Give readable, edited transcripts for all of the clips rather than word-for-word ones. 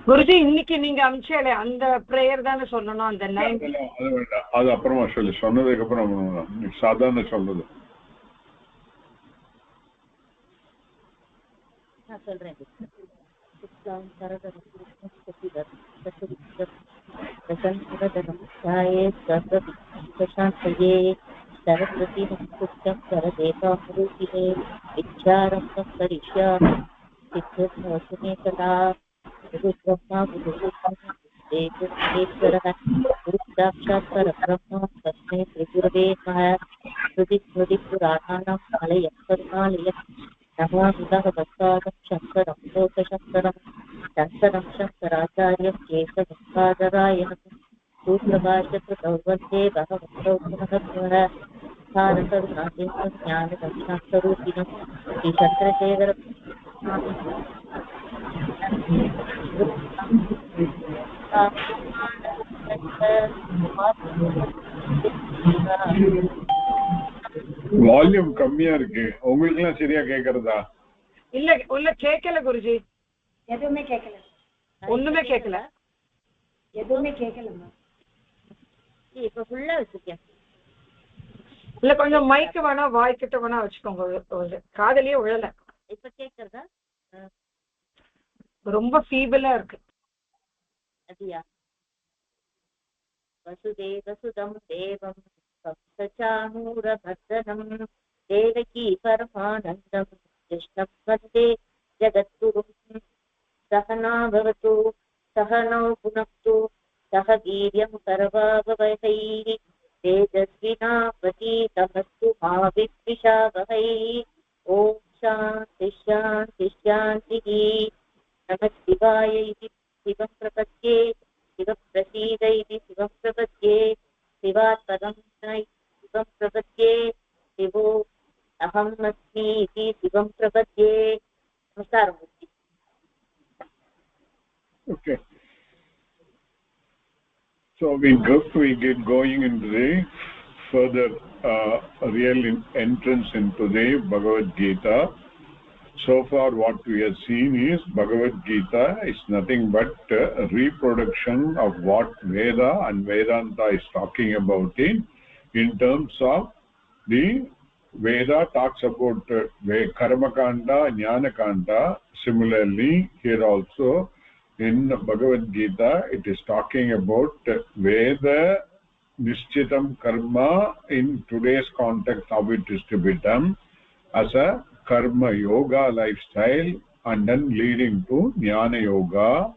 குருஜி இன்னைக்கு நீங்க அமிச்சாலே அந்த பிரேயர் தானே சொல்லணும் அந்த 9 அது வேண்டாம் அது அப்புறமா சொல்லு சொன்னதுக்கு அப்புறம் சாதாரண சொல்றது நான் சொல்றேன் सरस्वती नमस्तुभ्यं वरदेवामरूपिणे विद्यारम्भं करिष्यामि सिद्धिर्भवतु मे सदा गुरुब्रह्मा गुरुदेवश्वरः गुरुसाक्षात् परब्रह्म तस्मै श्रीगुरवे नमः स्मृतिस्मृतिपुराणानाम् आलयं करुणालयं नमामि भगवत्पादं शङ्करं लोकशङ्करं शङ्करं शङ्कराचार्यं केशवत्पादरायणं सूत्रभाष्यकृतौ वन्दे भगवन्तौ पुनः पुनः भारतरुणादेशं ज्ञानदक्षान्तरूपिणं श्रीचन्द्रशेखर வால்யூம் கம்மியா இருக்கு உங்களுக்கு எல்லாம் சரியா கேக்குறதா இல்ல உள்ள கேட்கல குருஜி எதுவுமே கேட்கல ஒண்ணுமே கேட்கல எதுவுமே கேட்கலம்மா இப்ப ஃபுல்லா வச்சிருக்கேன் இல்ல கொஞ்சம் மைக் வேணா வாய்க்கிட்ட வேணா வச்சுக்கோங்க காதலியே விழல இப்ப கேக்குறதா ரொம்ப ஃபீபிளா இருக்கு அதியா वसुदेवसुतं देवं कंसचाणूरभर्दनं देवकी परमानन्दं कृष्णं वन्दे जगद्गुरुं सहना भवतु सहनौ भुनक्तु सह वीर्यं करवावहै तेजस्विनावतीतमस्तु मा विद्विषावहै ॐ शान्ति शान्ति शान्तिः नमः शिवाय इति शिवं प्रपद्ये शिवप्रसीद इति शिवं प्रपद्ये शिवात् परं न शिवं प्रपद्ये शिवो अहम् अस्मि इति शिवं प्रपद्ये नमस्कारमूर्ति okay so we get going into the further real entrance into the Bhagavad Gita. So far what we have seen is Bhagavad Gita is nothing but a reproduction of what Veda and Vedanta is talking about in terms of the Veda talks about Karma Kanda, Jnana Kanda. Similarly here also in Bhagavad Gita it is talking about Veda Nishchitam Karma in today's context how it is to be done as a karma yoga lifestyle and then leading to jnana yoga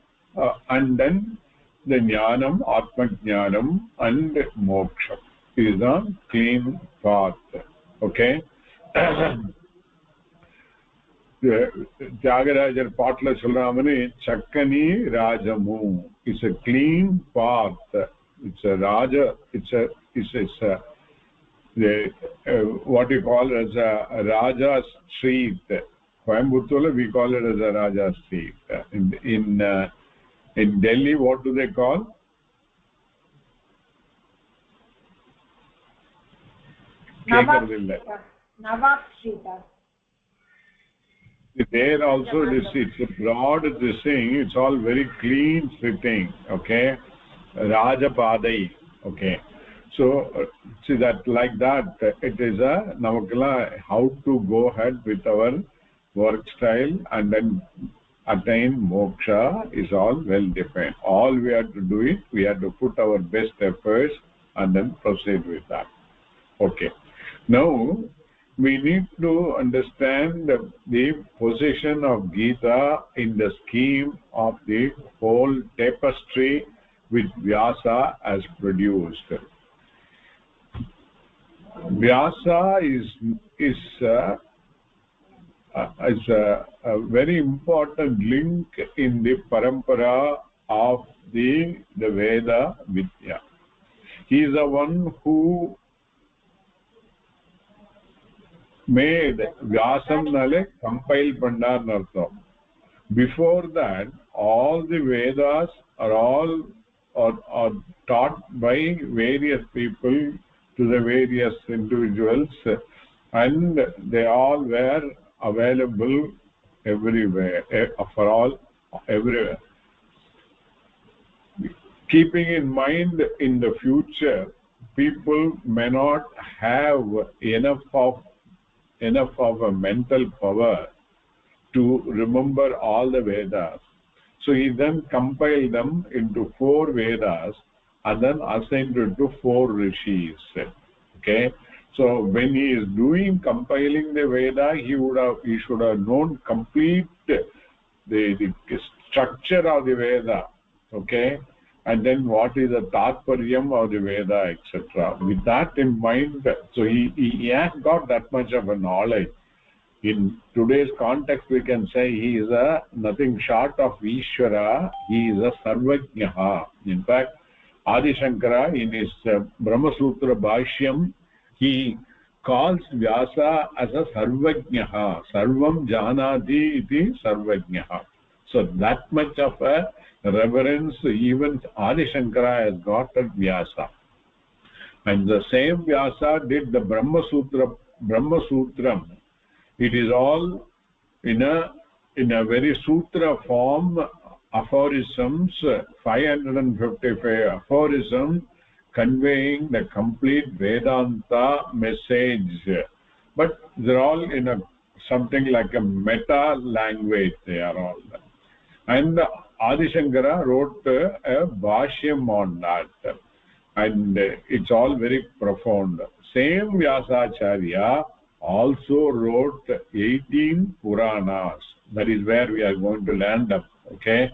and then the jnanam atma jnanam and moksha is a clean path. Okay. Tyagarajar paatla solramani chakkani rajamu is a clean path. It's a raja, it's a what you call as a Raja Street. Coimbatore we call it as a Raja Street. In Delhi what do they call? Nawab Street. There also it's a broad this thing. It's all very clean sitting. Okay, Raja Padai. Okay. So see that like that it is a namakala how to go ahead with our work style and then attain moksha is all well defined. All we have to do it, we have to put our best efforts and then proceed with that. Okay, now we need to understand the position of Gita in the scheme of the whole tapestry which Vyasa has produced. Vyasa is a very important link in the parampara of the Veda Vidya. He is the one who made Vyasam nale compile pandar nartham. Before that all the Vedas are taught by various people to the various individuals and they all were available everywhere for all everywhere. keeping in mind in the future people may not have enough of a mental power to remember all the Vedas. So he then compiled them into 4 Vedas and then assigned it to 4 rishis. Okay, so when he is compiling the Veda, he should have known complete the structure of the Veda. Okay, and then what is the Tatparyam of the Veda, etc. With that in mind, so he has got that much of a knowledge. In today's context, we can say he is nothing short of Ishvara. He is a Sarvajnaha. In fact, Adi Shankara, in his Brahma Sutra Bhashyam, he calls Vyasa as a Sarvajnaha. Sarvam Janati iti Sarvajnaha. So that much of a reverence even Adi Shankara has got at Vyasa. And the same Vyasa did the Brahma Sutram. It is all in a very sutra form, aphorisms, 555 aphorisms conveying the complete Vedanta message. But they're all in something like a meta language. They are all. And Adi Shankara wrote a Bhashyam on that. And it's all very profound. Same Vyasacharya also wrote 18 Puranas. That is where we are going to land up. Okay.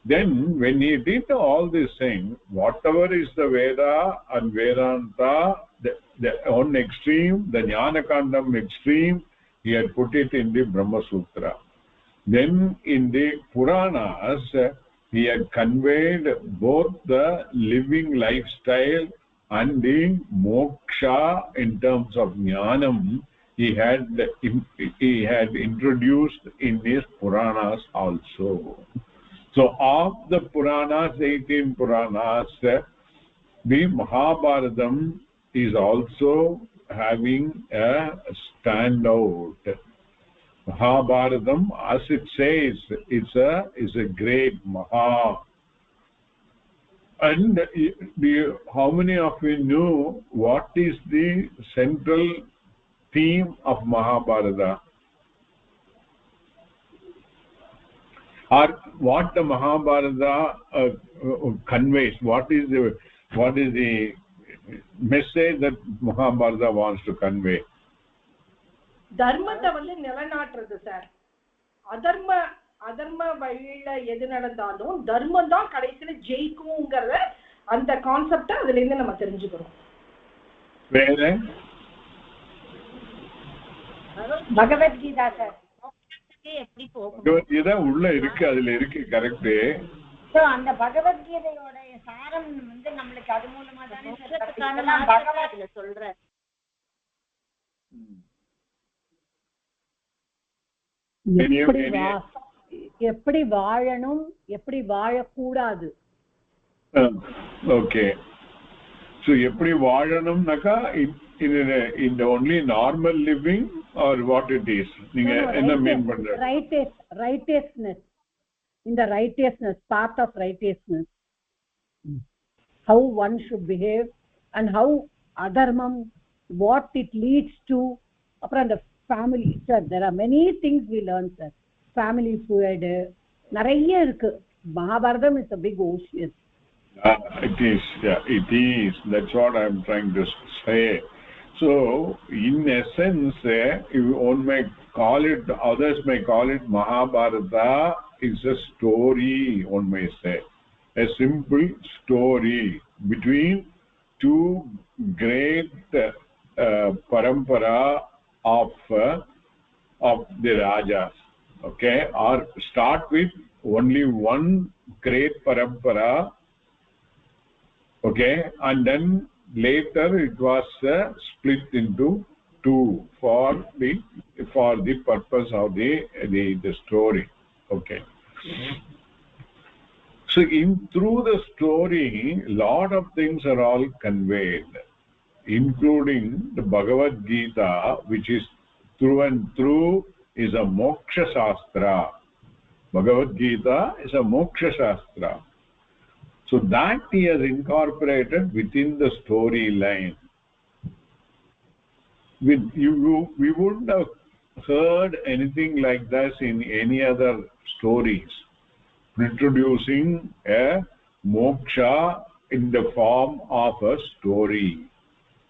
Then when he did all these things, whatever is the Veda and Vedanta, the on extreme, the Jnanakandam extreme, he had put it in the Brahma Sutra. Then in the Puranas, he had conveyed both the living lifestyle and the moksha in terms of jnanam. He had introduced in his Puranas also. So of the Puranas, 18 Puranas, the Mahabharatam is also having a standout. Mahabharatam, as it says, is a great Maha. And how many of you know what is the central theme of Mahabharata? Or what the Mahabharata conveys? What is the message that Mahabharata wants to convey? தர்மத்தை நிலைநாட்டுறது sir. அதர்ம வழியில எது நடந்தாலும் தர்மம் தான் கடைசியில ஜெயிக்கும்ங்கறத அந்த concept அதுல இருந்து நம்ம தெரிஞ்சுக்கிறோம். வேற பகவத்கீதா சார். எப்படி போகும்? பகவத்கீதா உள்ள இருக்கு, அதுல இருக்கு, கரெக்ட். சோ அந்த பகவத்கீதையோட சாரம் நமக்கு அது மூலமா தானே பகவத்கீதை சொல்ற. எப்படி வாழணும், எப்படி வாழக்கூடாது. ஓகே. So எப்படி வாழணும்னாக்கா in the only normal living or what it is? நீங்க என்ன மீன் பண்றீங்க? Righteousness. In the righteousness, path of righteousness. How one should behave and how adharmam, what it leads to. Apra the family, sir, there are many things we learn, sir. Family fluid, நிறைய இருக்கு. Mahabharatam is a big ocean. It is, yeah, it is. That's what I'm trying to say. So, in essence, one may call it, others may call it Mahabharata is a story, one may say. A simple story between two great parampara of the Rajas. Okay, or start with only one great parampara. Okay, and then later it was split into two for the purpose of the story. Okay. So through the story, lot of things are all conveyed, including the Bhagavad Gita, which is through and through is a moksha shastra. Bhagavad Gita is a moksha shastra. So that he has incorporated within the storyline. We wouldn't have heard anything like this in any other stories, introducing a moksha in the form of a story.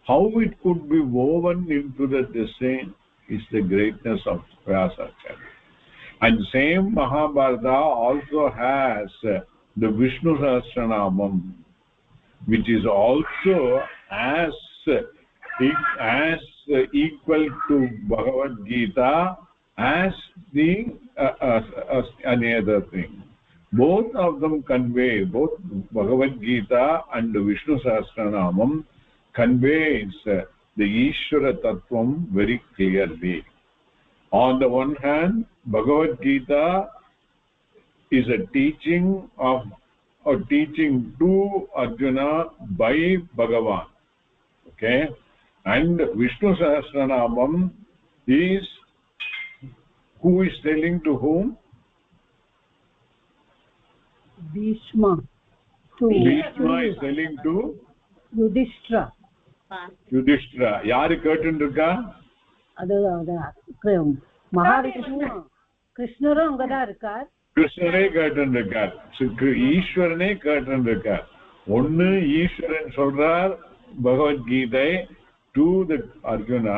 How it could be woven into the design is the greatness of Vyasacharya. And same Mahabharata also has the Vishnu Sahasranamam, which is also as equal to Bhagavad Gita as the another thing. Both of them convey, both Bhagavad Gita and the Vishnu Sahasranamam conveys the Ishvara Tattvam very clearly. On the one hand, Bhagavad Gita is a teaching to Arjuna by Bhagavan. Okay? And Vishnu Sahasranamam is, who is telling to whom? Bhishma. Bhishma is telling to Yudhishthira. Yudhishthira. Yaru கேட்டுருக்கா? அது மகாவிஷ்ணு கிருஷ்ணரும் அங்கதான் இருக்கார். கிருஷ்ணரே கேட்டுருக்கார், ஈஸ்வரனே கேட்டுருக்கார். ஒன்னு ஈஸ்வரன் சொல்றார் Bhagavad Gita to the Arjuna,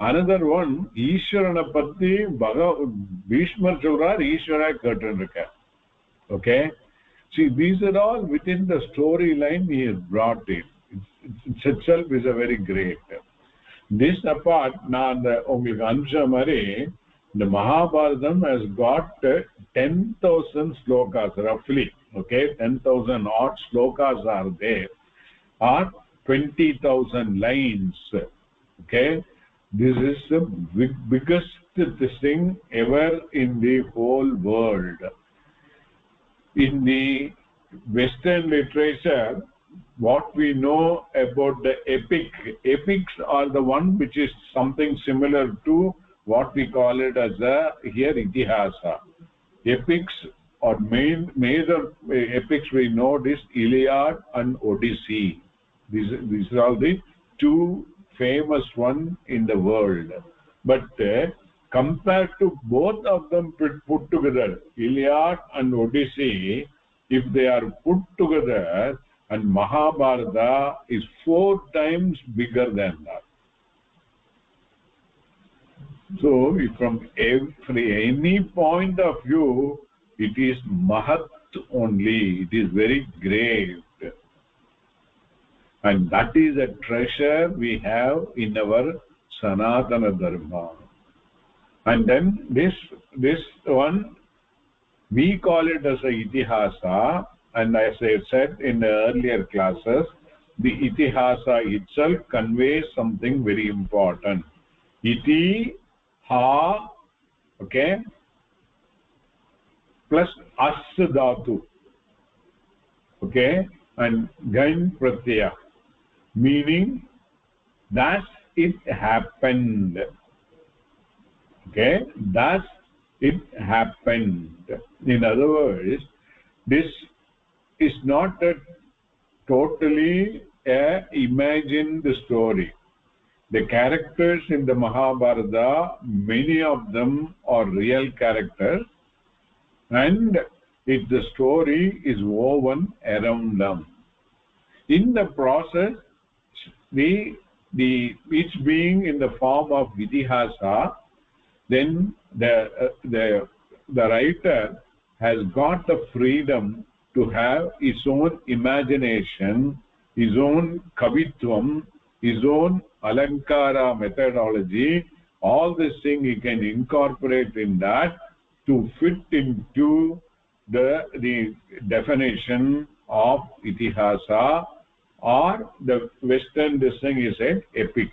another one ஈஸ்வரனை பத்தி பீஷ்மர் சொல்றார், ஈஸ்வரா கேட்டுருக்கார். Okay, see, these are all within the storyline he has brought it. It itself is a very great. This apart, நான் உங்களுக்கு அனுப்பிச்ச மாதிரி the Mahabharatam has got 10,000 slokas roughly. Okay, 10,000 odd slokas are there, or 20,000 lines. Okay, this is the biggest thing ever in the whole world. In the Western literature, what we know about the epics are the one which is something similar to what we call it as here Itihasa. Epics or major epics we know this Iliad and Odyssey. These are all the two famous ones in the world. But compared to both of them put together, Iliad and Odyssey, if they are put together, and Mahabharata is 4 times bigger than that. So from any point of view, it is Mahat only. It is very great. And that is a treasure we have in our Sanatana Dharma. And then this one, we call it as a Itihasa. And as I said in the earlier classes, the Itihasa itself conveys something very important. Iti, ha, okay, plus as dhatu, okay, and gan pratyaya, meaning that it happened. Okay, that it happened. In other words, this is not a totally imagined story. The characters in the Mahabharata, many of them are real characters, and the story is woven around them. In the process, each being in the form of Itihasa, then the writer has got the freedom to have his own imagination, his own kavitvam, his own alankara methodology. All this thing he can incorporate in that to fit into the definition of Itihasa, or the Western this thing is an epic.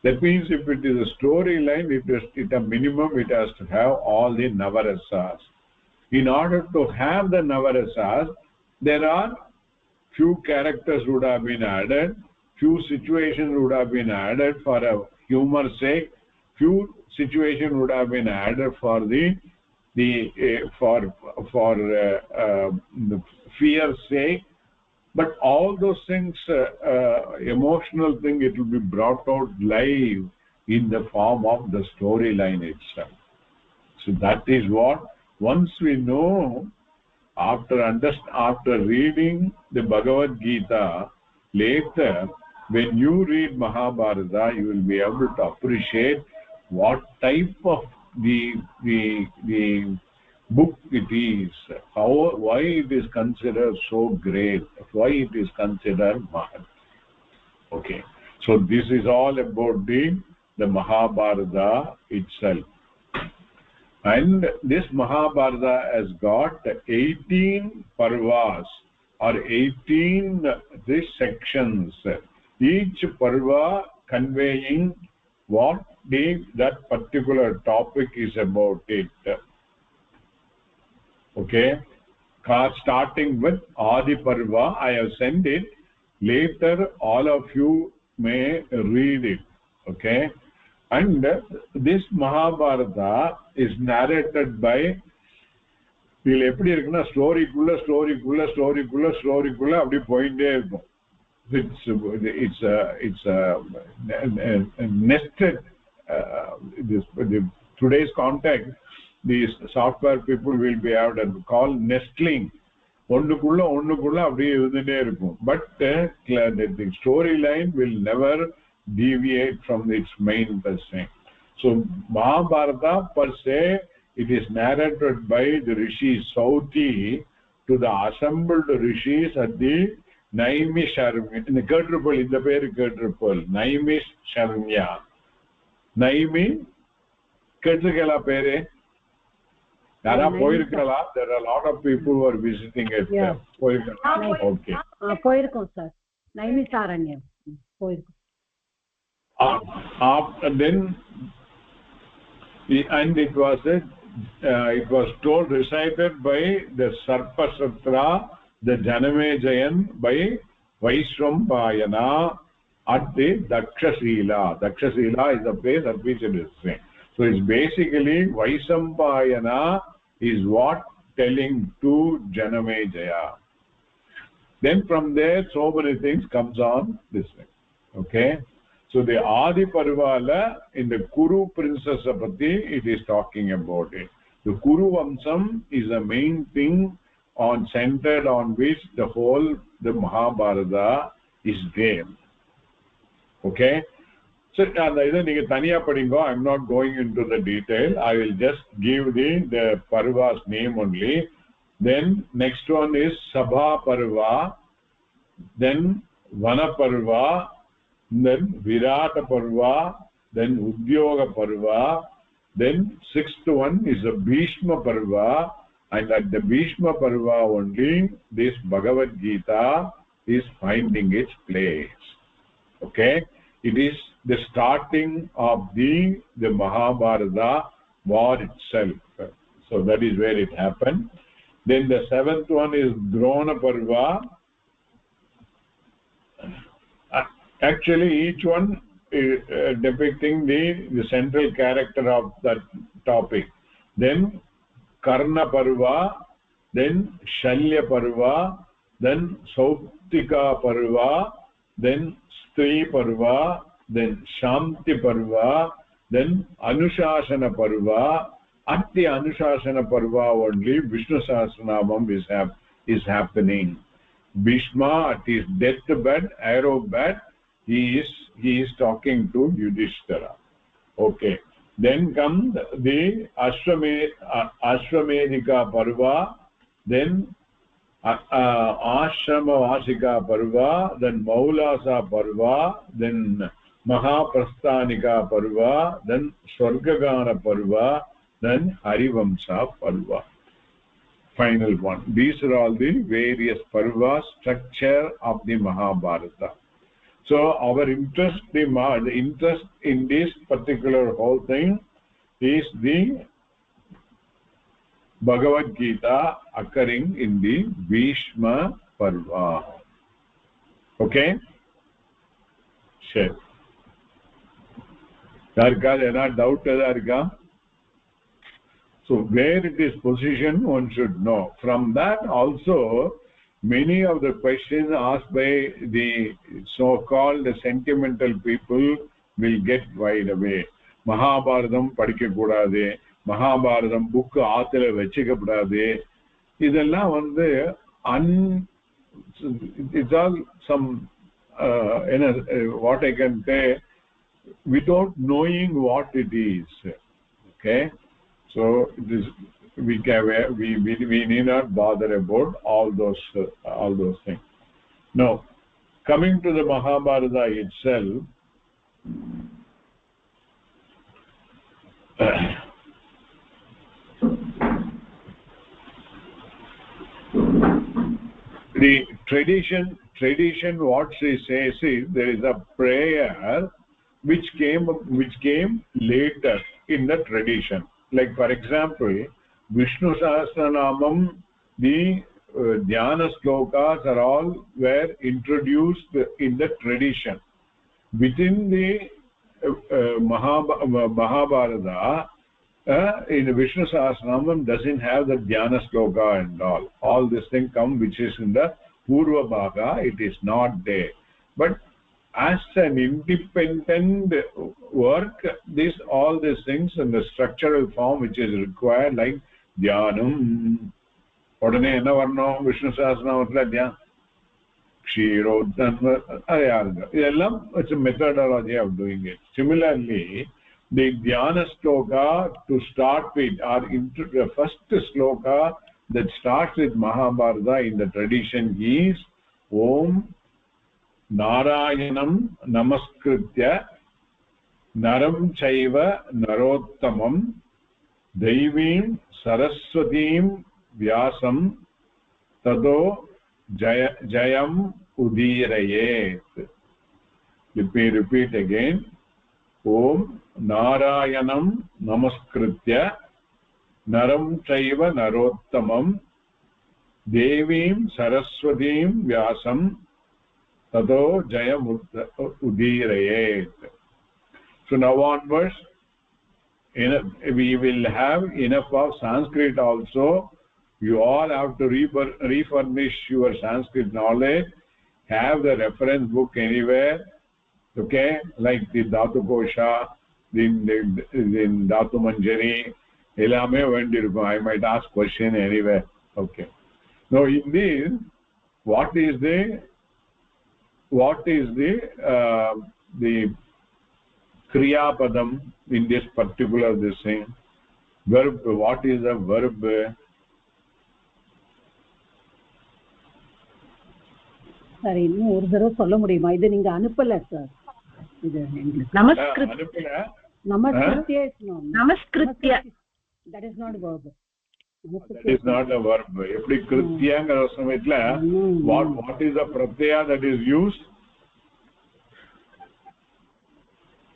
That means if it is a storyline, it a minimum it has to have all the navarasas. In order to have the navarasas, there are few characters would have been added, few situations would have been added for a humor's sake, few situations would have been added for fear's sake, but all those things, emotional thing, it will be brought out live in the form of the storyline itself. So that is what, once we know, after reading the Bhagavad Gita, later when you read Mahabharata, you will be able to appreciate what type of the book it is, why it is considered so great, why it is considered Mahat. Okay, so this is all about the Mahabharata itself. And this Mahabharata has got 18 parvas or 18 these sections, each parva conveying what that particular topic is about it. Okay, starting with Adi Parva, I have sent it. Later all of you may read it. Okay, and this Mahabharata is narrated by, இதில் எப்படி இருக்குன்னா ஸ்டோரிக்குள்ள அப்படி போயிட்டே இருக்கும். It's nested. Today's context, these software people will be able to call nestling. ஒண்ணுக்குள்ள அப்படியே இருந்துட்டே இருக்கும். But the storyline will never deviate from its main thing. So Mahabharata per se, it is narrated by the rishi Sauti to the assembled rishis at the Naimisharanya. In the Ketrupal, in the பேரு Ketrupal, Naimisharanya. Naimi கேட்டிருக்கலா பேரு? யாரா போயிருக்கலா? There are a lot of people who are visiting it. போயிருக்கலா? Okay. போயிருக்கோம் sir. Naimisharanyam போயிருக்கோம். Then and it was told, recited by the Sarpasatra, the Janamejayan, by Vaishrampayana at the Dakshashila. Dakshashila is the place at which it is saying. So it's basically Vaishrampayana is what telling to Janamejaya. Then from there so many things comes on this way. Okay, so the Adi Parvala in the Kuru princess apati, it is talking about it. The Kuru Vamsam is the main thing centered on which the Mahabharata is there. Okay, so நீங்க தனியா படிங்கோ. I'm not going into the detail. I will just give the Parva's name only. Then next one is Sabha Parva, then Vana Parva, then Virata Parva, then Udyoga Parva, then sixth one is the Bhishma Parva, and at the Bhishma Parva only this Bhagavad Gita is finding its place. Okay, it is the starting of the Mahabharata war itself. So that is where it happened. Then the seventh one is Drona Parva. Actually each one is depicting the central character of that topic. Then Karna Parva, then Shalya Parva, then Sauptika Parva, then Stri Parva, then Shanti Parva, then Anushasana Parva. At the Anushasana Parva only Vishnu Sahasranamam is happening. Bhishma at his deathbed, arrow bed, he is talking to Yudhishthira. Okay, then come the Ashwamedhika Parva, then Ashramavasika Parva, then Maulasa Parva, then Mahaprasthanika Parva, then Swargagana Parva, then Harivamsa Parva. Final one. These are all the various Parva structure of the Mahabharata. So our interest, the interest in this particular whole thing is the Bhagavad Gita occurring in the Bhishma Parva. Okay? Sure. Darka, there doubt Darka? So where it is positioned, one should know. From that also, many of the questions asked by the so-called sentimental people will get wide away. Mahabharatam padikka koodadhu, Mahabharatam book aathila vechikappadadhu, idella vandu it's all some what I can say, without knowing what it is. Okay, so this we need not bother about all those things. Now, coming to the Mahabharata itself, the tradition what she says is there is a prayer which came later in the tradition. Like for example, Vishnu Sahasranamam, the dhyana slokas are all were introduced in the tradition. Within the Mahabharata, in the Vishnu Sahasranamam doesn't have the dhyana sloka and all this thing come which is in the Purva Bhaga, it is not there. But as an independent work, all these things in the structural form which is required, like dhyanam, odane enna varno Vishnu Sahasranamatla dhyanam kshirodhanva ayarga, idellam it's a methodology of doing it. Similarly, the dhyana sloka to start with, or the first sloka that starts with Mahabharata in the tradition is Om Narayanam Namaskritya Naram Chaiva Narottamam Deivim Saraswatim Vyasam Tado Jayam Udirayet. Let me repeat again. Om Narayanam Namaskritya Naram Chaiva Narottamam Devim Saraswatim Vyasam Tado Jayam Udirayet. So now onwards, we will have enough of Sanskrit also. You all have to refurnish your Sanskrit knowledge, have the reference book anywhere, okay, like the Dhatu Kosha, in Dhatu Manjari, எல்லாமே வேண்டியிருக்கும். I might ask question anywhere. Okay. Now in this, what is the kriya padam in this particular this thing? Verb. What is the verb? சரி, இன்னும் ஒரு தடவை சொல்ல முடியுமா? இது நீங்க அனுப்பல சார். இது நமஸ்கிருத்யா. நமஸ்கிருத்யா. That is not verb. That is not a verb. Eppadi krityanga samayatla what is the pratyaya that is used?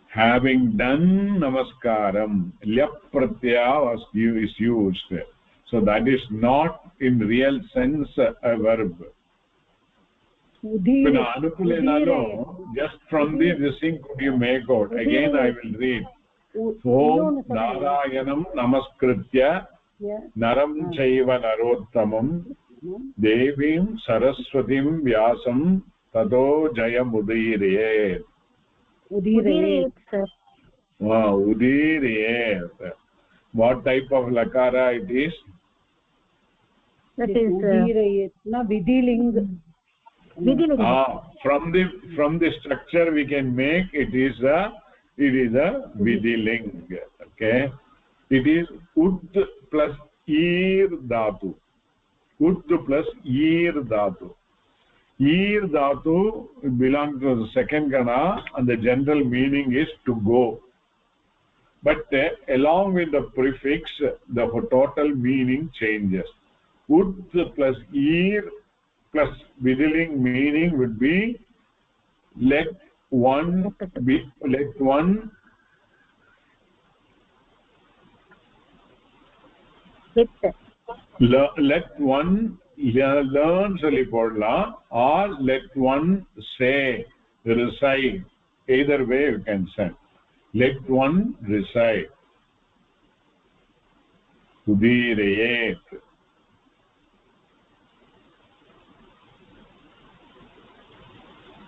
Having done namaskaram, lyap pratyaya is used. So that is not in real sense a verb. Just from this thing could you make out? Again I will read. Om Narayanam Namaskritya Naram Chaiva Narottamam Devim Saraswatim Vyasam Tado Jayam Udirayet. Udirayet, sir. Wow, Udirayet. What type of lakara it is? That is Udirayet, na Vidiling. From the structure we can make it is a Vidiling. Okay, it is Ud plus Ir Dhatu. Ud plus Ir Dhatu. Ir Dhatu belongs to the second Gana and the general meaning is to go. But along with the prefix, the total meaning changes. Ud plus Ir plus Vidiling meaning would be let one learn சொல்லி போடலாம், or let one say, recite. Either way you can send. Let one recite. Udirayet.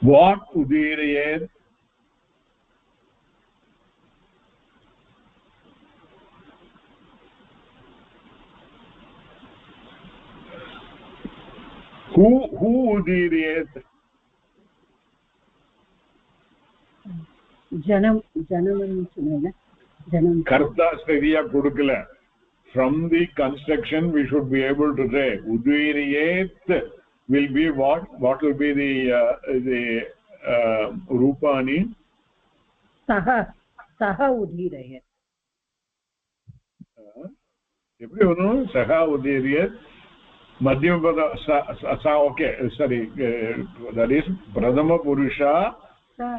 What udirayet? Who udirayet? janam Karta seriya kudukala. From the construction we should be able to say udirayet will be what will be the rupani? saha udhirayat. Eppadi varum? Saha udirayat. Madhyamapada sa okay, sorry, that is pradhama purusha sa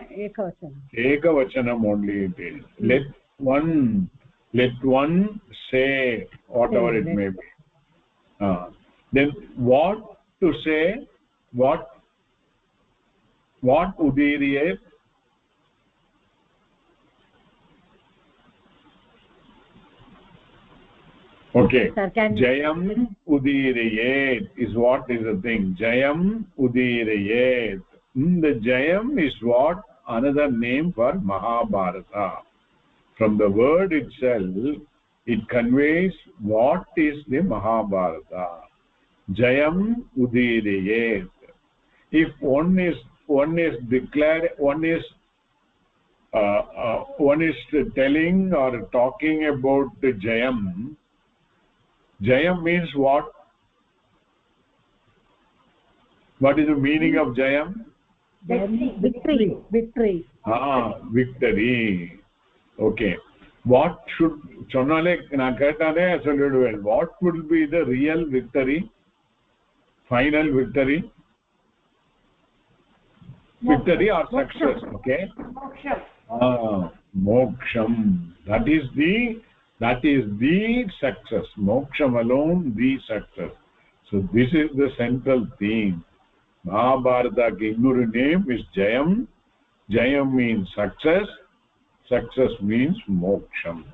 ekavachanam only it is. Let one say whatever it may be. Then what to say? What udirayat? Okay. Jayam udirayet is what is the thing. Jayam udirayet. The Jayam is what? Another name for Mahabharata. From the word itself, it conveys what is the Mahabharata. Jayam udirayet. If one is declared, one is telling or talking about the Jayam. Jayam means what? What is the meaning of Jayam? Victory. Victory. Okay. What should Chonale Nakatane well? What would be the real victory? Final victory? Victory or success? Okay. Moksham. That is the success. Moksham alone, the success. So this is the central theme. Mahabharata Innuru name is Jayam. Jayam means success. Success means moksham.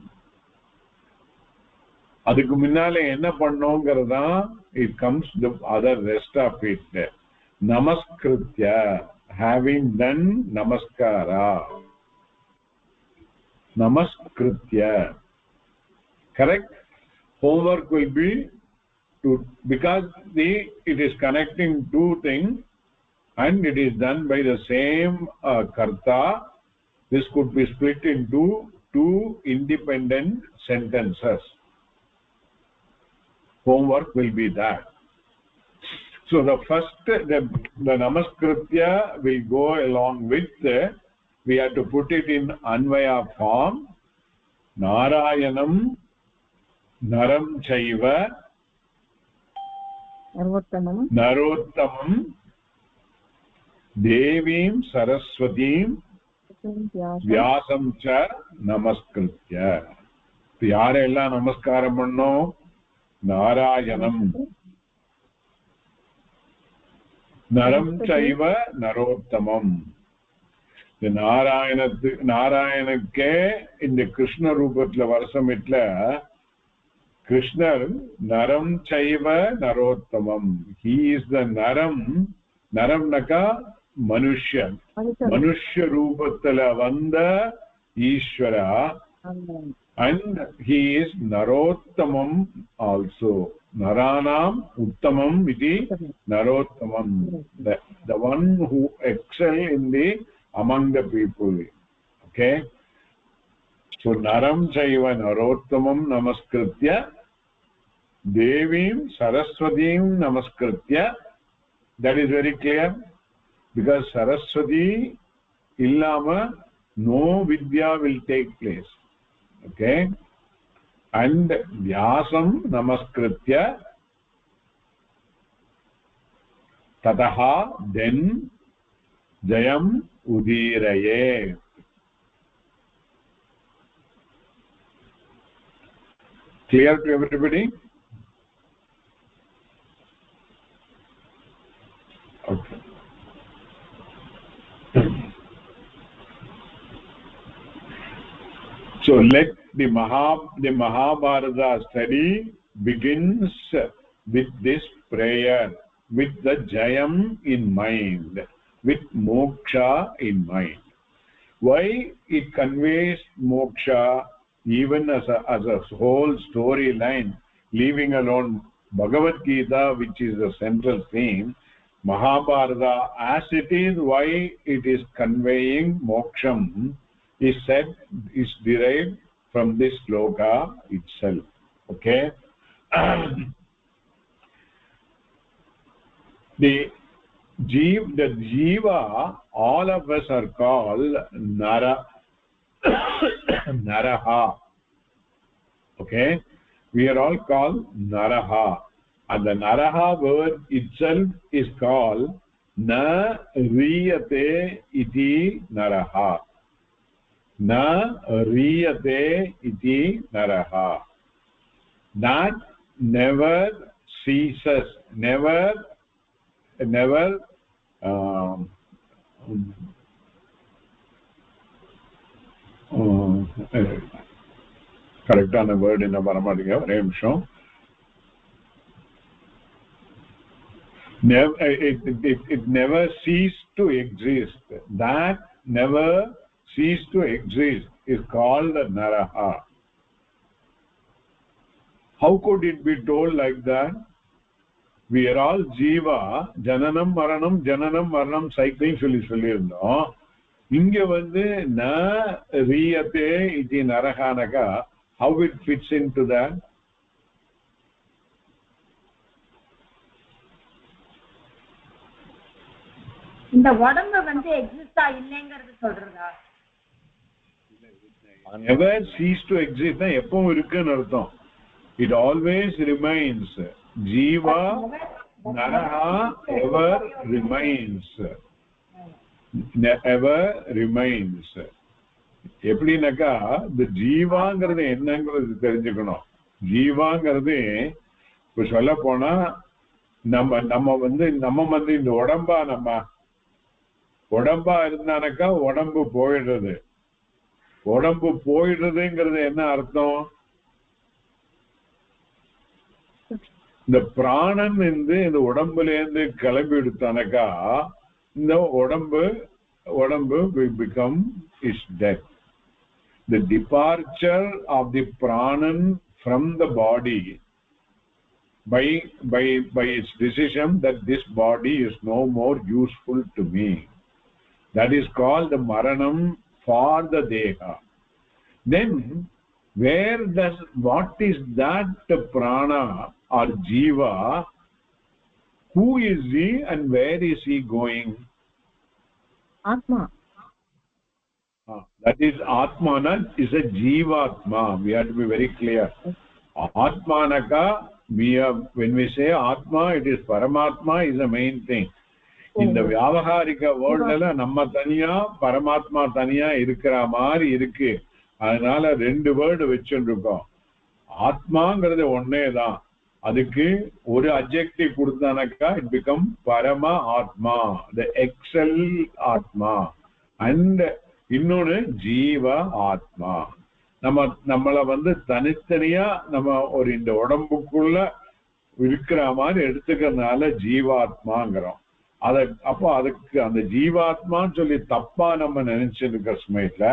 Adukku munnale enna pannongiradha, it comes the other rest of it. Namaskritya, having done namaskara. Namaskritya. Correct? Homework will be because it is connecting two things and it is done by the same karta. This could be split into two independent sentences. Homework will be that. So the first, the namaskritya will go along with, we have to put it in Anvaya form. Narayanam Naram Chaiva Narottamam Devim Saraswatim Vyasam Cha Namaskritya. Yarella Namaskaram Panno Narayanam Naram Chaiva Narottamam. The Narayanake in the Krishna Rupatla Varsamitla Krishna Naram Chaiva Narottamam. He is the Naram Naka Manushya. Manushya Rupatla Vanda Ishvara. And he is Narottamam also. Naranam Uttamam iti Narottamam. The one who excel in the among the people. Okay. So Naram Chaiva Narottamam Namaskritya Devim Saraswatim Namaskritya. That is very clear. Because Saraswati illama no vidya will take place. Okay. And Vyasam Namaskritya Tataha then Jayam Udiraye. Clear to everybody? Okay. So let the Mahabharata study begins with this prayer, with the Jayam in mind. with moksha in mind. Why it conveys moksha even as a whole storyline, leaving alone Bhagavad Gita, which is the central theme, Mahabharata as it is, why it is conveying moksham is said, is derived from this sloka itself. Okay. The jiva, all of us are called nara, naraha. Okay, we are all called naraha, and the naraha word itself is called na riyate iti naraha. Na riyate iti naraha. That never ceases, never correct word in a Varamatika, it never ceased to exist. That never ceased to exist is called Naraha. How could it be told like that? We are all jiva, jananam maranam cycling sollirundom. Inge vande na riyate iti narahanaka. How it fits into that? இந்த உடம்பு வந்து எக்ஸிஸ்டா இல்லைங்கிறது சொல்றதா? Never cease to exist. எப்பவும் இருக்குன்னு அர்த்தம். It always remains. Jiva naraha ever remains. Ever remains. எப்படின்னாக்கா இந்த ஜீவாங்கிறது என்னங்கிறது தெரிஞ்சுக்கணும். ஜீவாங்கிறது இப்ப சொல்ல போனா நம்ம வந்து இந்த உடம்பா இருந்தானாக்கா உடம்பு போயிடுறது. உடம்பு போயிடுறதுங்கிறது என்ன அர்த்தம்? இந்த பிராணன் இந்த உடம்புல இருந்து கிளம்பி எடுத்தானாக்கா இந்த உடம்பு will become is dead. The departure of the pranan from the body by its decision that this body is no more useful to me, that is called the maranam for the deha. Then what is that prana or jiva? Who is he and where is he going? Atma. That is Atmana is a Jivatma. We have to be very clear. Atmanaka, when we say Atma, it is Paramatma is the main thing. In the Vyavaharika world, நம்ம தனியா பரமாத்மா தனியா இருக்கிற மாதிரி இருக்கு. அதனால ரெண்டு word வச்சுருக்கோம். ஆத்மாங்கிறது ஒன்னே தான். அதுக்கு ஒரு அட்ஜெக்டிவ் கொடுத்தானாக்கா it become பரம ஆத்மா, the excel ஆத்மா, and இன்னொன்னு ஜீவ ஆத்மா. நம்மள வந்து தனித்தனியா நம்ம ஒரு இந்த உடம்புக்குள்ள இருக்கிற மாதிரி எடுத்துக்கிறதுனால ஜீவாத்மாங்கிறோம். அப்போ அதுக்கு அந்த ஜீவாத்மான்னு சொல்லி தப்பா நம்ம நினைச்சிருக்கிற சமயத்துல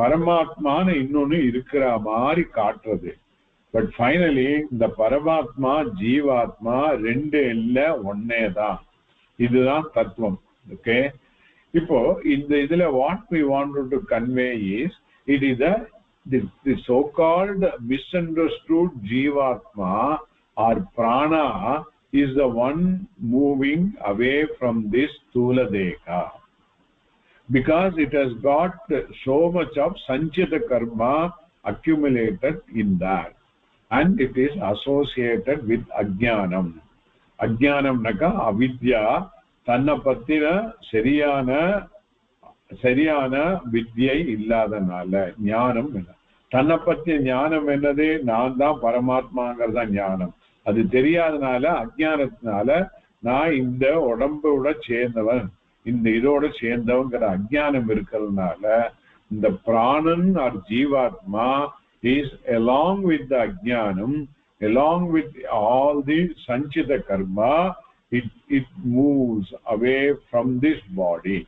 பரமாத்மான்னு இன்னொன்னு இருக்கிற மாதிரி காட்டுறது. பட் ஃபைனலி இந்த பரமாத்மா ஜீவாத்மா ரெண்டு இல்ல ஒன்னே தான். இதுதான் தத்துவம். ஓகே, இப்போ இந்த இதுல what we wanted to convey is it is the so called misunderstood jivatma or prana is the one moving away from this sthula deha, because it has got so much of sanchita karma accumulated in that, and it is associated with ajnanam. Ajnanam naka avidya, thanna pathina சரியான வித்யை இல்லாதனால ஞானம் என்ன, தன்னை பற்றிய ஞானம் என்னது, நான் தான் பரமாத்மாங்கிறதா ஞானம். அது தெரியாதனால அஜ்ஞானத்தினால நான் இந்த உடம்போட சேர்ந்தவன், இந்த இதோட சேர்ந்தவங்கிற அஜ்ஞானம் இருக்கிறதுனால இந்த பிராணன் ஆர் ஜீவாத்மா is along with the ajnanam, along with all the sanchita karma, it moves away from this body.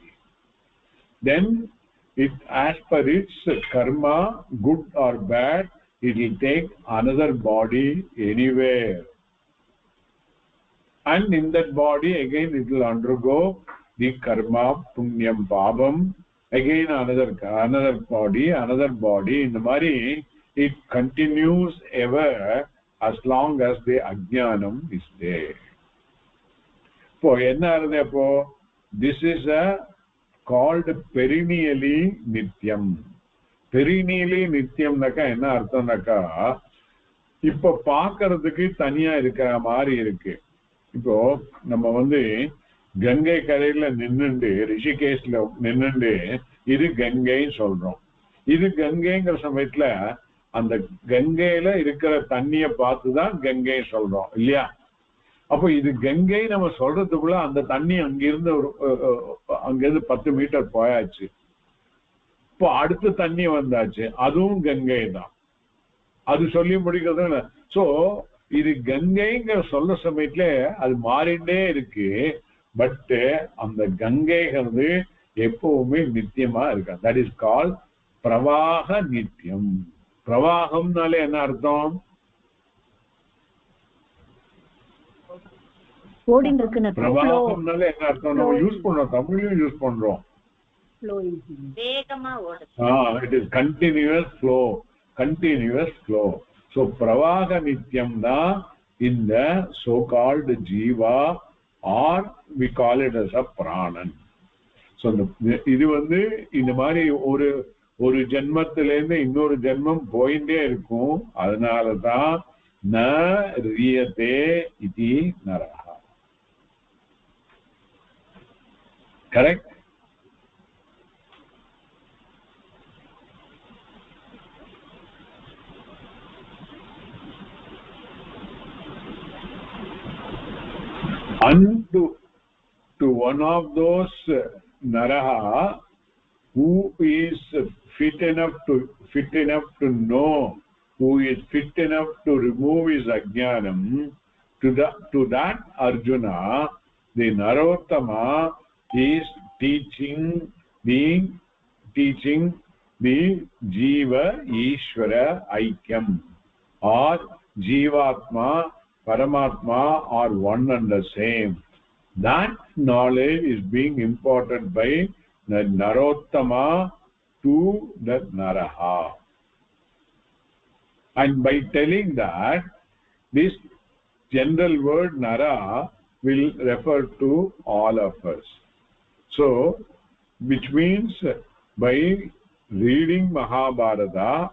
Then it, as per its karma, good or bad, it will take another body anywhere. And in that body, again, it will undergo the karma, punyam, pabam, again another body, In the mari, it continues ever as long as the ajnanam is there. This is called perennially nityam. Perennially nityam naka enna artham naka, இப்போ பார்க்கிறதுக்கு தனியா இருக்கிற மாதிரி இருக்கு. இப்போ நம்ம கங்கை கரையில நின்னுண்டு, ரிஷிகேஷ்ல நின்னுண்டு இது கங்கைன்னு சொல்றோம். இது கங்கைங்கிற சமயத்துல அந்த கங்கையில இருக்கிற தண்ணிய பார்த்துதான் கங்கை சொல்றோம் இல்லையா? அப்போ இது கங்கை நம்ம சொல்றதுக்குள்ள அந்த தண்ணி அங்கிருந்து அங்கிருந்து 10 மீட்டர் போயாச்சு. இப்போ அடுத்த தண்ணி வந்தாச்சு, அதுவும் கங்கை தான். அது சொல்லி முடிக்கிறது இல்லை. சோ இது கங்கைங்கிற சொல்ற சமயத்துல அது மாறிண்டே இருக்கு. பட் அந்த கங்கைங்கிறது எப்பவுமே நித்தியமா இருக்கு. தட் இஸ் கால்ட் பிரவாக நித்தியம். பிரவாகம்னாலே என்ன அர்த்தம்? பிரவாகம்னாலே என்ன அர்த்தம்? நம்ம யூஸ் பண்றோம், தமிழ்லயும் யூஸ் பண்றோம். It is continuous flow, continuous flow. So pravaha nityam na in the so called jiva, or we call it as a pranan. So இது இந்த மாதிரி ஒரு ஜென்மத்தில இருந்து இன்னொரு ஜென்மம் போயிட்டே இருக்கும். அதனால தான் ந ரியதே இதி நரஹ. Correct? Unto one of those naraha who is fit enough to know, who is fit enough to remove his ajnanam, to that Arjuna, the Narottama is teaching the Jiva Ishvara Aikyam, or Jivatma Paramatma are one and the same. That knowledge is being imparted by the Narottama to the Naraha. And by telling that, this general word Nara will refer to all of us. So, which means by reading Mahabharata,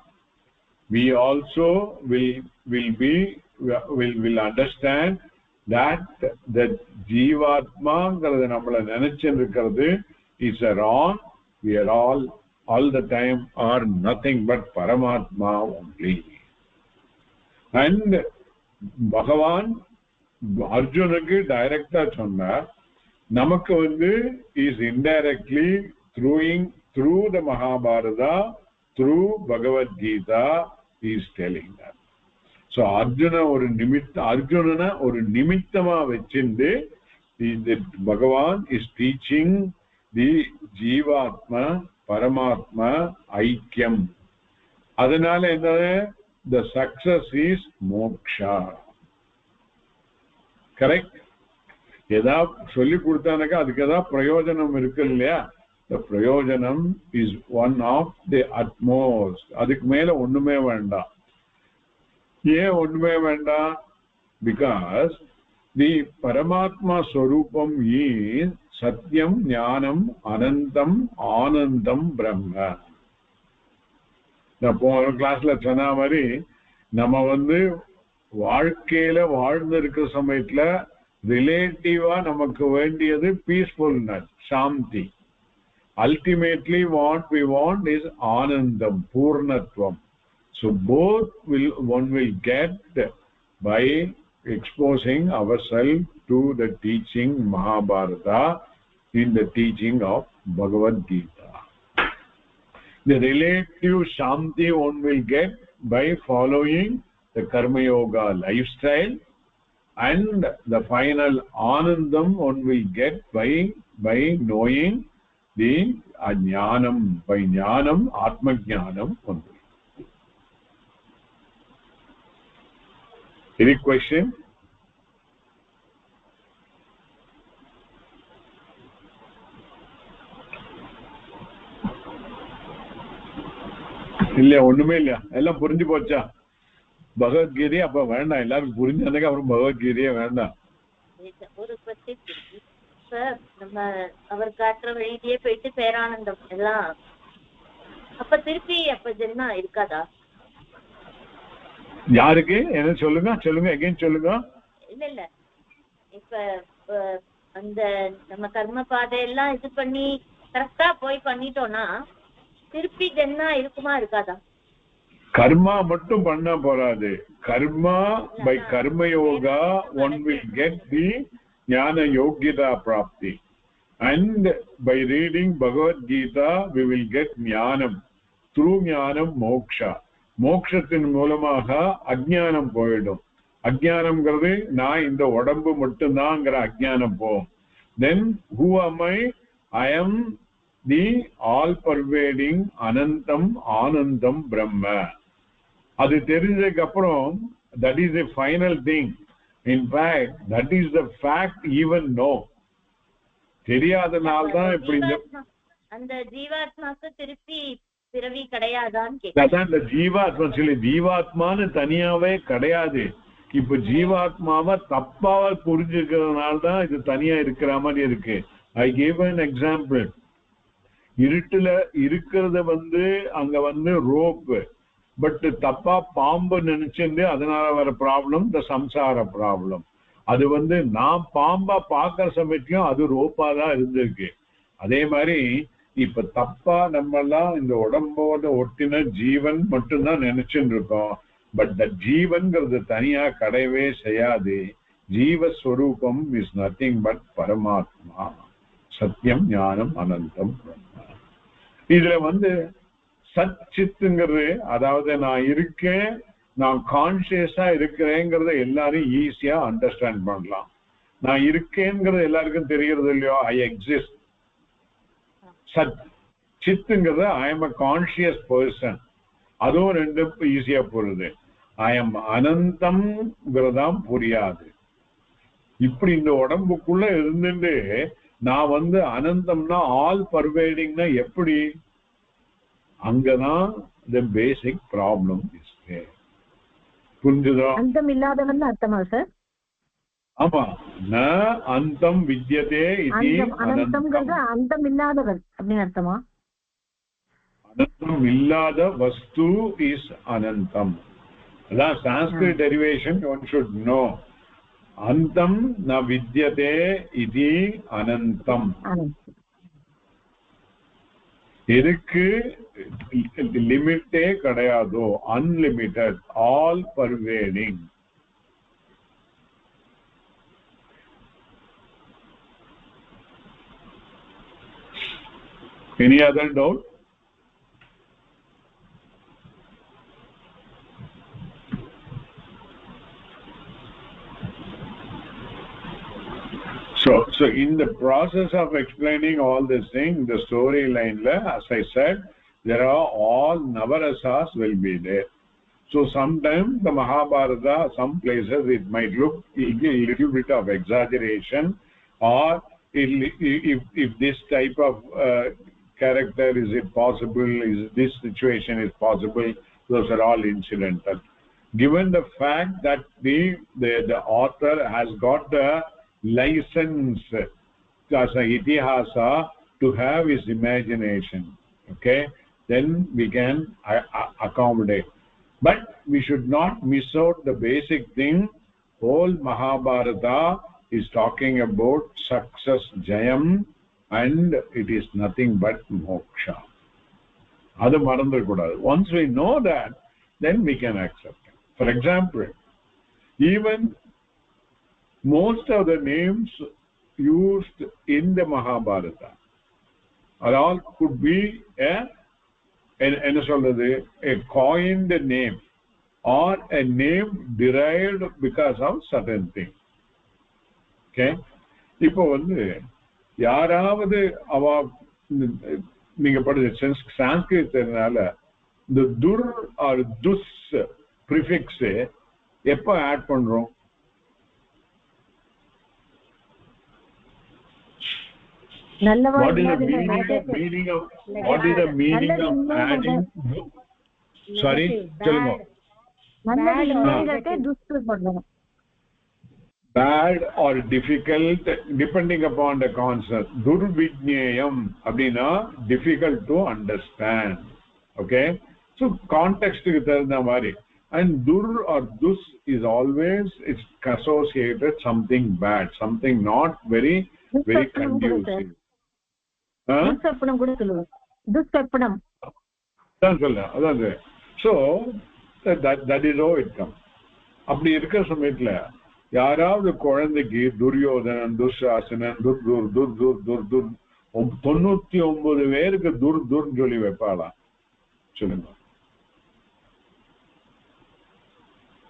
we also will understand that the Jivatma nammala nenachirukkiradhu is wrong. We are all the time are nothing but Paramatma only. And Bhagavan Arjunukku directly sonna, namakku is indirectly through the Mahabharata, through Bhagavad Gita, he is telling that. So Arjuna ஒரு நிமித்தமா வச்சிருந்து Bhagavan is teaching the Jivatma Paramatma Aikyam. அதனால என்ன? The success is moksha. Correct? எதா சொல்லி கொடுத்தானக்கா அதுக்கு ஏதா பிரயோஜனம் இருக்கு இல்லையா? The பிரயோஜனம் is one of the utmost. அதுக்கு மேல ஒண்ணுமே வேண்டாம். ஏன் ஒண்ணுமே வேண்டாம்? Because the Paramatma Swarupam is Satyam, Jnanam, Anantam, Anandam, Brahma. நான் போன கிளாஸ்ல சொன்ன மாதிரி நம்ம வாழ்க்கையில வாழ்ந்திருக்கிற சமயத்துல ரிலேட்டிவா நமக்கு வேண்டியது பீஸ்ஃபுல்னஸ், சாந்தி. Ultimately what we want is Anandam, Purnatvam. So both one will get by exposing ourselves to the teaching Mahabharata in the teaching of Bhagavad Gita. The relative Shanti one will get by following the Karma Yoga lifestyle, and the final anandam one will get by knowing the jnanam. By jnanam, atma jnanam one. Any question? இல்ல ஒண்ணுமே இல்ல, எல்லாம் புரிஞ்சு போச்சா? பகவத்கீதை அப்ப வேண்டாம், எல்லாரும் புரிஞ்சதுக்கு அப்புறம் பகவத்கீதையே வேண்டாம். ஒரு பத்தி சார், நம்ம அவர் காட்டுற வழியிலேயே போயிட்டு பேரானந்தம் எல்லாம் அப்ப திருப்பி அப்ப ஜென்மா இருக்காதா? யாருக்கு என்ன சொல்லுங்க, சொல்லுங்க அகைன் சொல்லுங்க. இல்ல இல்ல, இப்ப அந்த நம்ம கர்ம பாதையெல்லாம் இது பண்ணி கரெக்டா போய் பண்ணிட்டோம்னா திருப்பி ஜென்மா இருக்குமா இருக்காதா? கர்மா மட்டும் பண்ண போறாது. கர்மா by karma yoga one will get the jnana yogyata prapti, and by reading Bhagavad Gita we will get jnanam. Through jnanam moksha. மோக்ஷத்தின் மூலமாக அஜ்ஞானம் போயிடும். அஜ்ஞானம்ங்கிறது நான் இந்த உடம்பு மட்டும்தான்ங்கிற அஜ்ஞானம் போகும். Then who am I? I am the all pervading anantam anandam brahma. அது தெரிஞ்சதுக்கு அப்புறம் that is the final thing. In fact that is the fact even know. தெரியாதனால தான் இப்படி அந்த ஜீவாத்மாக்கு திருப்பி பிறவி கிடையாதான்னு கேட்க. இந்த ஜீவாத்மா சொல்லி ஜீவாத்மான்னு தனியாவே கிடையாது. இப்ப ஜீவாத்மாவை தப்பாவ புரிஞ்சுக்கிறதுனால தான் இது தனியா இருக்கிற மாதிரி இருக்கு. I gave an example. இருட்டுல இருக்கிறத அங்க ரோப், பட் தப்பா பாம்பு நினைச்சிருந்து அதனால வர ப்ராப்ளம் இந்த சம்சார ப்ராப்ளம். அது நான் பாம்பா பார்க்கற சமயத்திலும் அது ரோப்பா தான் இருந்திருக்கு. அதே மாதிரி இப்ப தப்பா நம்ம எல்லாம் இந்த உடம்போட ஒட்டின ஜீவன் மட்டும்தான் நினைச்சுட்டு இருக்கோம். பட் த ஜீவன்கிறது தனியா கிடையவே செய்யாது. ஜீவஸ்வரூபம் இஸ் நத்திங் பட் பரமாத்மா, சத்தியம் ஞானம் அனந்தம். இதுல சச்சித்துங்கிறது, அதாவது நான் இருக்கேன், நான் கான்சியஸா இருக்கிறேங்கிறத எல்லாரும் ஈஸியா அண்டர்ஸ்டாண்ட் பண்ணலாம். நான் இருக்கேங்கிறது எல்லாருக்கும் தெரியறது இல்லையோ, ஐ எக்ஸிஸ்ட். சத் சித்துங்கிறது I am a conscious person, அதுவும் ரெண்டும் ஈஸியா போறது. ஐ எம் அனந்தம்ங்கிறதாம் புரியாது. இப்படி இந்த உடம்புக்குள்ள இருந்துட்டு நான் அனந்தம்னா ஆல் பர்வேடிங்னா எப்படி? அங்கதான் the basic problem is there. புரிஞ்சுதா? அந்தம் இல்லாதவன் அர்த்தமா சார்? ஆமா, ந அந்தம் வித்யதே இதி அனந்தம்ங்கிறது அந்தம் இல்லாதவன் அப்படின்னு அர்த்தமா? அனந்தம் இல்லாத வஸ்து is அனந்தம். அதான் Sanskrit derivation one should know. அந்தம் ந வித்யதே இதி அனந்தம். எதுக்கு லிமிட்டே கிடையாதோ, unlimited, all pervading. Any other doubt? So in the process of explaining all this thing, the storyline, as I said, there are all navarasas will be there. So sometimes the Mahabharata, some places it might look a little bit of exaggeration, or if this type of character, is it possible, is this situation is possible, those are all incidental. Given the fact that the author has got the license as a itihasa to have his imagination, okay, then we can accommodate. But we should not miss out the basic thing. Whole Mahabharata is talking about success, jayam, and it is nothing but moksha. Adu marandir kodadu. Once we know that, then we can accept it. For example, even most of the names used in the Mahabharata are all could be a coined name or a name derived because of certain thing. okay இப்போ யாராவது அவ நீங்க படிச்ச சான்ஸ்கிரிட் தெரிஞ்சனால இந்த dur or dus prefix எப்ப add பண்றோம் what is the meaning of adding sorry சொல்லுங்க bad or difficult depending upon the concept durvidnyayam abdina difficult to understand okay so context ku therna mari and dur or dus is always it's associated something bad something not very conducive dussapnam kuda solluva dussapnam adan so that is how it comes அப்படி இருக்கிற சமயத்துல யாராவது குழந்தைக்கு துரியோதனன் துஷாசனன் துர் 99 பேருக்கு துர்ன்னு சொல்லி வைப்பாளா சொல்லுங்க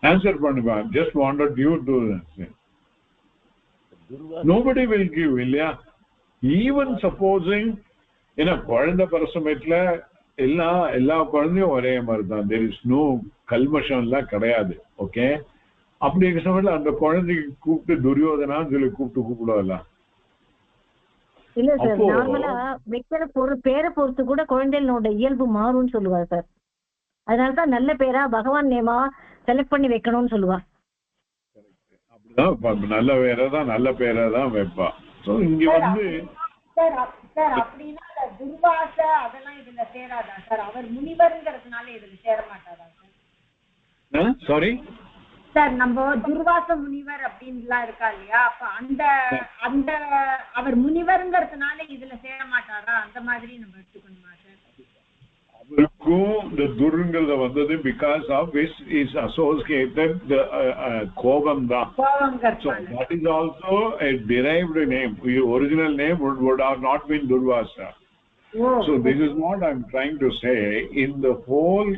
answer பண்ணுங்க just wanted you to nobody will give இல்லையா even supposing குழந்தை பரசமயத்துல எல்லா குழந்தையும் ஒரே மாதிரி தான் there is no கல்மஷம்லாம் கிடையாது ஓகே அப்படி இருக்க சமயத்துல அந்த குழந்தைக்கு கூப்பிட்டு துரியோதனான்னு சொல்லி கூப்பிடல இல்ல சார் நார்மலா வைக்கிற பேரை பொறுத்து கூட குழந்தைகளோட இயல்பு மாறும்னு சொல்லுவார் சார் அதனாலதான் நல்ல பேரா பகவான் நேமா செலக்ட் பண்ணி வைக்கணும்னு சொல்லுவா அப்படிதான் நல்ல பேரை தான் வைப்பா சோ இங்க சார் அப்படின்னா துர்வாச அதெல்லாம் இதுல சேராதா சார் அவர் முனிவர்ங்கிறதுனால இதுல சேர மாட்டாரா சார் சாரி சார் நம்ம துர்வாச முனிவர் அப்படின்லாம் இருக்கா இல்லையா அப்ப அந்த அவர் முனிவர்ங்கிறதுனால இதுல சேர மாட்டாரா அந்த மாதிரி நம்ம எடுத்துக்கணுமா சார் அவருக்கும் இந்த துருங்கிறத வந்தது because of which is associated the கோபம் தான் so that is also a derived name the original name would have not been Durvasa so this is what I'm trying to say in the whole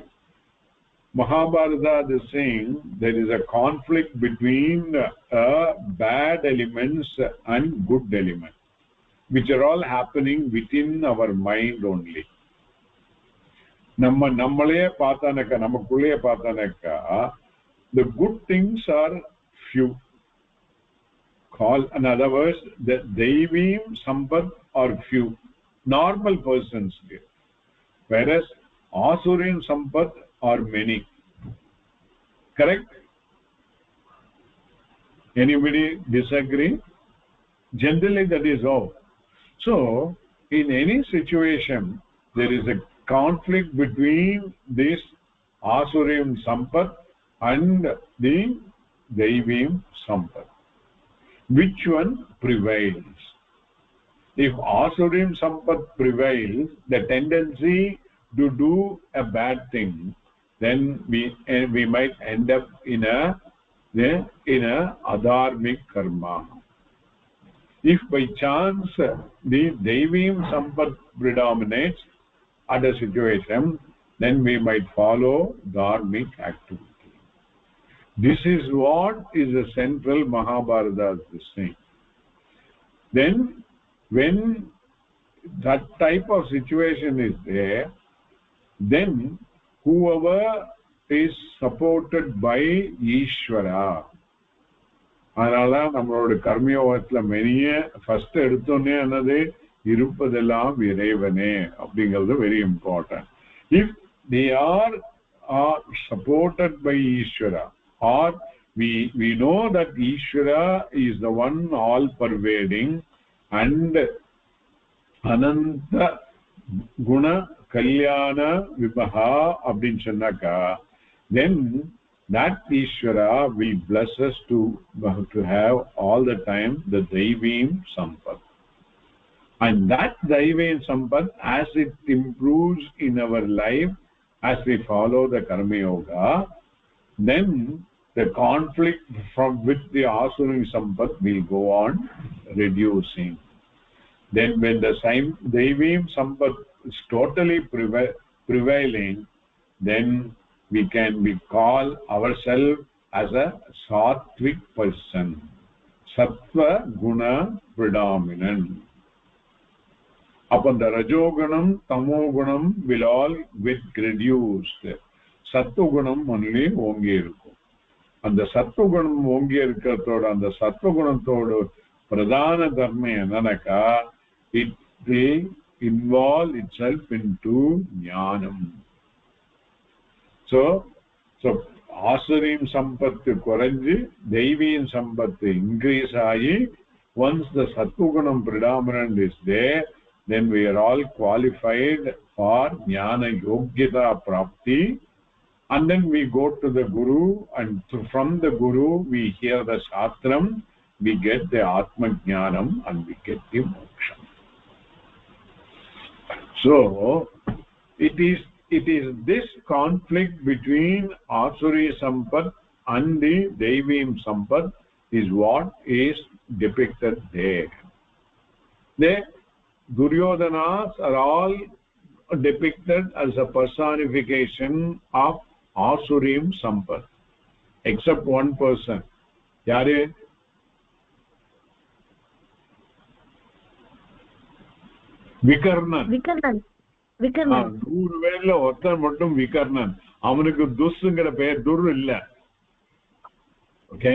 Mahabharata is saying there is a conflict between bad elements and good elements which are all happening within our mind only நம்மளே பார்த்தானக்கா நமக்குள்ளே பார்த்தானக்கா the good things are few call in other words the Deivim Sampad are few normal persons whereas Asurin Sampad are many correct anybody disagree generally that is all so in any situation there is a conflict between this Asurim Sampad and the Deivim Sampad which one prevails if Asurim Sampad prevails the tendency to do a bad thing then we might end up in a adharmic karma if by chance the Deivim Sampad predominates at a situation then we might follow dharmic activity this is what is the central Mahabharata thing then when that type of situation is there then whoever is supported by Ishvara அதனால நம்மளோட கர்மயோகத்துல many a first எடுத்தோன்னே என்னது இருப்பதெல்லாம் இறைவனே அப்படிங்கிறது very important if they are supported by Ishvara or we know that Ishvara is the one all pervading and ananta guna kalyana vibaha abdin channaka then that Ishvara will bless us to have all the time the Deivim Sampad and that Deivim Sampad as it improves in our life as we follow the Karma Yoga then the conflict from which the Asurin Sampad will go on reducing then when the same Deivim Sampad is totally prevailing then we call ourselves as a sattvic person sattva guna predominant. Upon the rajogunam tamogunam will all get reduced. Sattvagunam only onge irukum. And the sattvagunam onge irukrathoda and the sattvagunathoda pradhana dharma enanaka it will involve itself into jnanam. So Asurim sampattu koranji, Deivin sampattu increase aayi. Once the Sattvagunam predominant is there, then we are all qualified for Jnana Yogyata Prapti. And then we go to the Guru, and from the Guru we hear the Shastram, we get the Atma Jnanam, and we get the Moksha. So, it is this conflict between Asuri Sampat and the Deivim Sampat is what is depicted there. The Duryodhanas are all depicted as a personification of Asurim Sampat, except one person. Yare? Vikarnan. 100 பேர்ல ஒருத்தன் மட்டும் விகர்ணன். அவனுக்கு துஸ்ங்கிற பெயர் துர் இல்ல. Okay,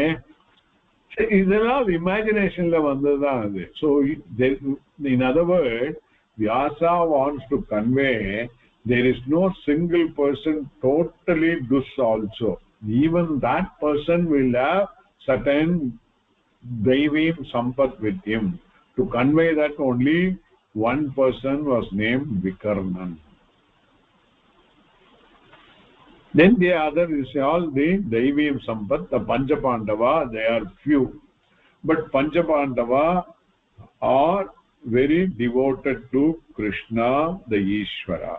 இதெல்லாம் இமேஜினேஷன்ல வந்ததுதான் அது. So in other words, Vyasa wants to convey there is no single person totally dus also. Even that person will have certain Deivim Sampat with him. To convey that only one person was named Vikarnan. Then the other is all the Deivim Sampat, the Panchapandava, they are few. But Panchapandava are very devoted to Krishna, the Ishvara.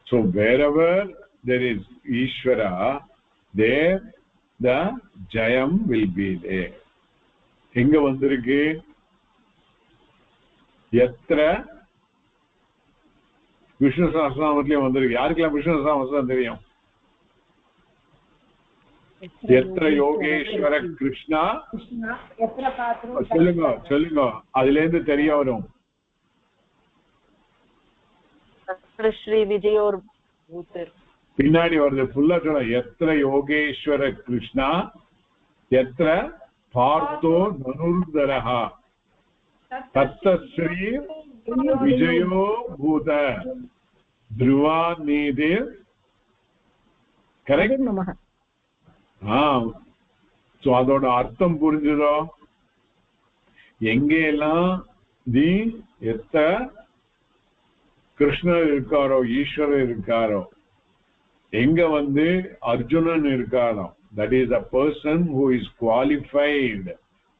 So wherever there is Ishvara, there the Jayam will be there. Enga vandirukku? Yatra Vishnu Sahasranamathilum vandirukku. Yarukku Vishnu Sahasranam theriyum? Yatra Yogeshwara Krishna Yatra Patro சொல்லுங்க அதுல இருந்து தெரிய வரும். ஸ்ரீ விஜயோர் பூதர் பின்னாடி வருது ஃபுல்லா சொல்ல. Yatra Yogeshwara Krishna Yatra Partho Nanurdaraha Tatta Sri Vijayo Bhuta Dhruva Nidir. Correct? So அதோட அர்த்தம் புரிஞ்சுதோ? எங்கெல்லாம் தி எத்த கிருஷ்ணர் இருக்காரோ, ஈஸ்வரர் இருக்காரோ, எங்க வந்து அர்ஜுனன் இருக்காரோ, that is a person who is qualified,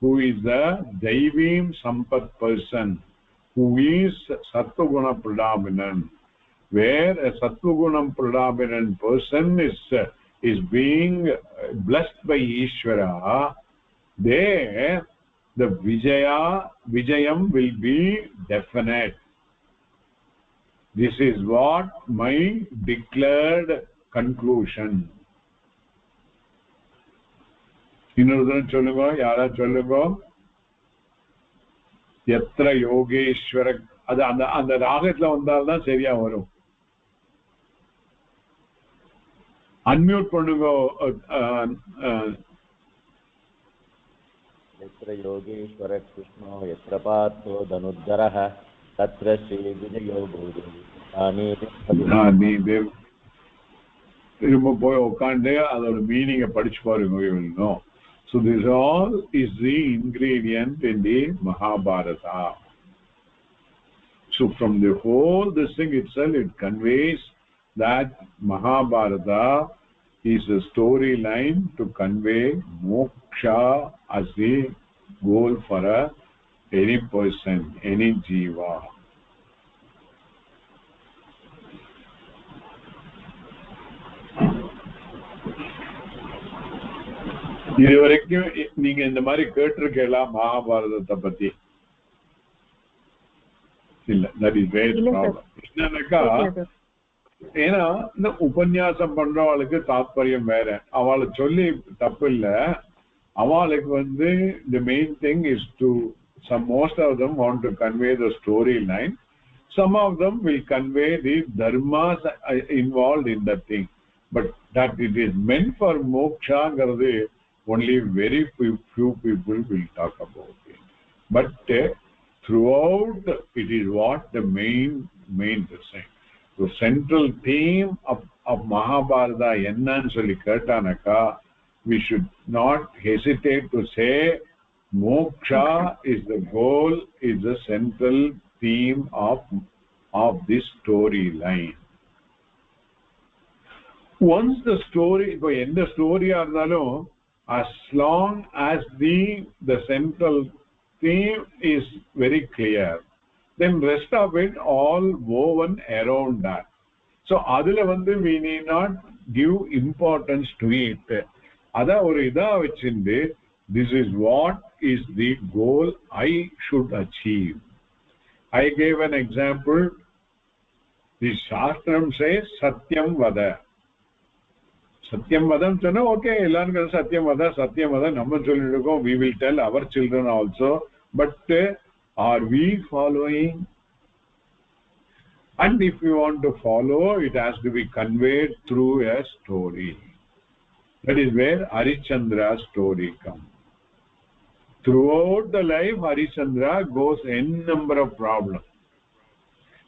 who is the Deivim Sampat person, who is Sattva-guna predominant. Where a Sattva-guna predominant person is being blessed by Ishvara, there the Vijayam will be definite. This is what my declared conclusion. இன்னொருத்தன் சொல்லுங்க, யாரா சொல்லுங்க. Yatra Yogeshwara, அது அந்த ராகத்துல வந்தால்தான் சரியா வரும். Unmute பண்ணுங்க. Yatra Yogeshwara Krishna Yatra Partho Dhanurdharaha Tatra Sri Vijayo Bhuta திரும்ப போய் உட்காந்து அதோட மீனிங்கை படிச்சு பாருங்க. You will know. So this all is the ingredient in the Mahabharata. So from the whole this thing itself, it conveys that Mahabharata is a storyline to convey moksha as the goal for any person, any jiva. இதுவரைக்கும் நீங்க இந்த மாதிரி கேட்டிருக்கலாம் மகாபாரதத்தை பத்தி? இல்ல, that is very problem. என்னன்னாக்கா, ஏன்னா இந்த உபன்யாசம் பண்றவளுக்கு தாத்பரியம் வேற. அவளை சொல்லி தப்பு இல்ல, avalukku vandu the main thing is to most of them want to convey the storyline. Some of them will convey the dharmas involved in the thing, but that it is meant for moksha garde only very few people will talk about it. But throughout it is what the main thing. The central theme of Mahabharata enna nu solli ketanaka, we should not hesitate to say moksha is the goal, is the central theme of this storyline. Once the story, ipo endha story ah irundhalum, as long as the central theme is very clear, then rest of it all woven around that. So adula vandu we need not give importance to it. Ada oru idha vechinde, this is what is the goal I should achieve. I gave an example. The Shastram says Satyam Vada. Satyam Vadam சொன்னா okay, எல்லாரும் Satyam Vada நம்ம சொல்லிருக்கோம். We will tell our children also. But are we following? And if we want to follow, it has to be conveyed through a story. That is where Harishchandra's story comes. Throughout the life, Harishchandra goes n number of problems.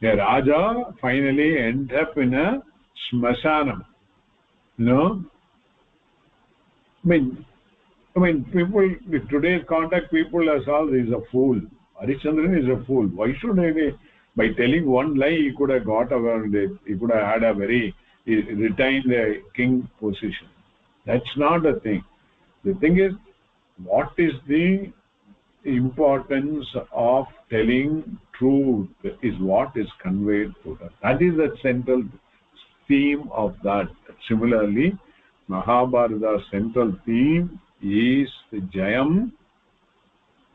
A Raja finally ends up in a smashanam. No? I mean, people, with today's contact, people are all, he is a fool. Harishchandra is a fool. Why should he, by telling one lie, he could have got around it. He could have had retained the king position. That's not the thing. The thing is, what is the importance of telling truth is what is conveyed to us. That is the central theme of that. Similarly, Mahabharata's central theme is the Jayam,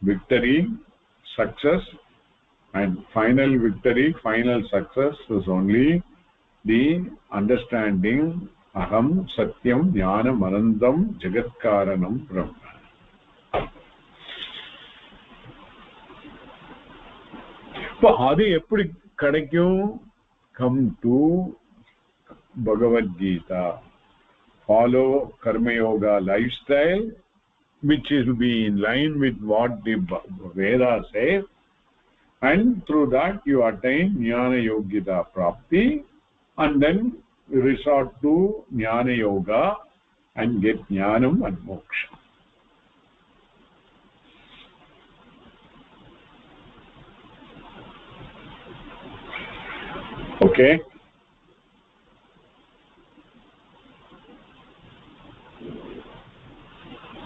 victory, success, and final victory, final success is only the understanding Aham Satyam Jnanam Anandam Jagatkaranam Brahma. So adu eppadi kadaikum? Come to Bhagavad Gita, follow Karma Yoga lifestyle, which will be in line with what the Veda says, and through that you attain Jnana Yogita Prapti, and then resort to Jnana Yoga and get Jnanam and Moksha. Okay?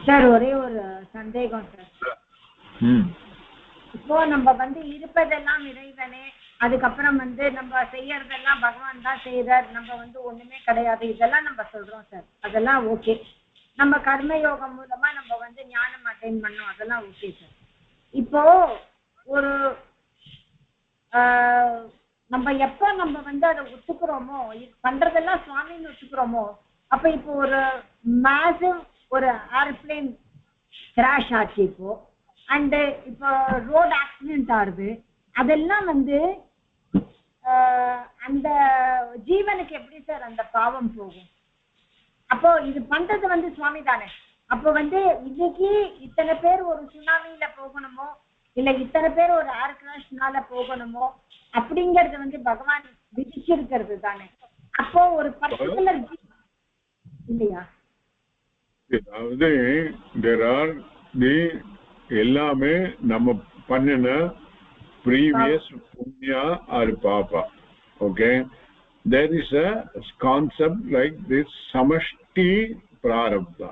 Sir ஒரே ஒரு சந்தேகம் sir. இப்போ நம்ம இருப்பதெல்லாம் இறைவனே, அதுக்கப்புறம் நம்ம செய்யறதெல்லாம் பகவான் தான் செய்யறார், நம்ம ஒண்ணுமே கிடையாது, இதெல்லாம் நம்ம சொல்றோம் சார். அதெல்லாம் ஓகே. நம்ம கர்மயோகம் மூலமா நம்ம ஞானம் அட்டைன் பண்ணோம், அதெல்லாம் ஓகே சார். இப்போ ஒரு நம்ம எப்ப நம்ம அதை ஒத்துக்கிறோமோ, பண்றதெல்லாம் சுவாமின்னு ஒத்துக்கிறோமோ, அப்ப இப்போ ஒரு மேசிவ் ஒரு ஏர்பிளேன் கிராஷ் ஆச்சு இப்போ, அண்ட் இப்போ ரோட் ஆக்சிடென்ட் ஆகுது, அதெல்லாம் அந்த ஜீவனுக்கு எப்படி சார் அந்த பாவம் போகும்? அப்போ இது பண்றது சுவாமி தானே. அப்போ இன்னைக்கு இத்தனை பேர் ஒரு சுனாமியில போகணுமோ, இல்ல இத்தனை பேர் ஒரு ஏர் கிராஷ்னால போகணுமோ, அப்படிங்கறது பகவான் விதிச்சிருக்கிறது தானே. அப்போ ஒரு பர்டிகுலர் இல்லையா? அதாவது there are the எல்லாமே நம்ம பண்ணின previous punya or papa. Okay, there is a concept like this samashti prarabdha.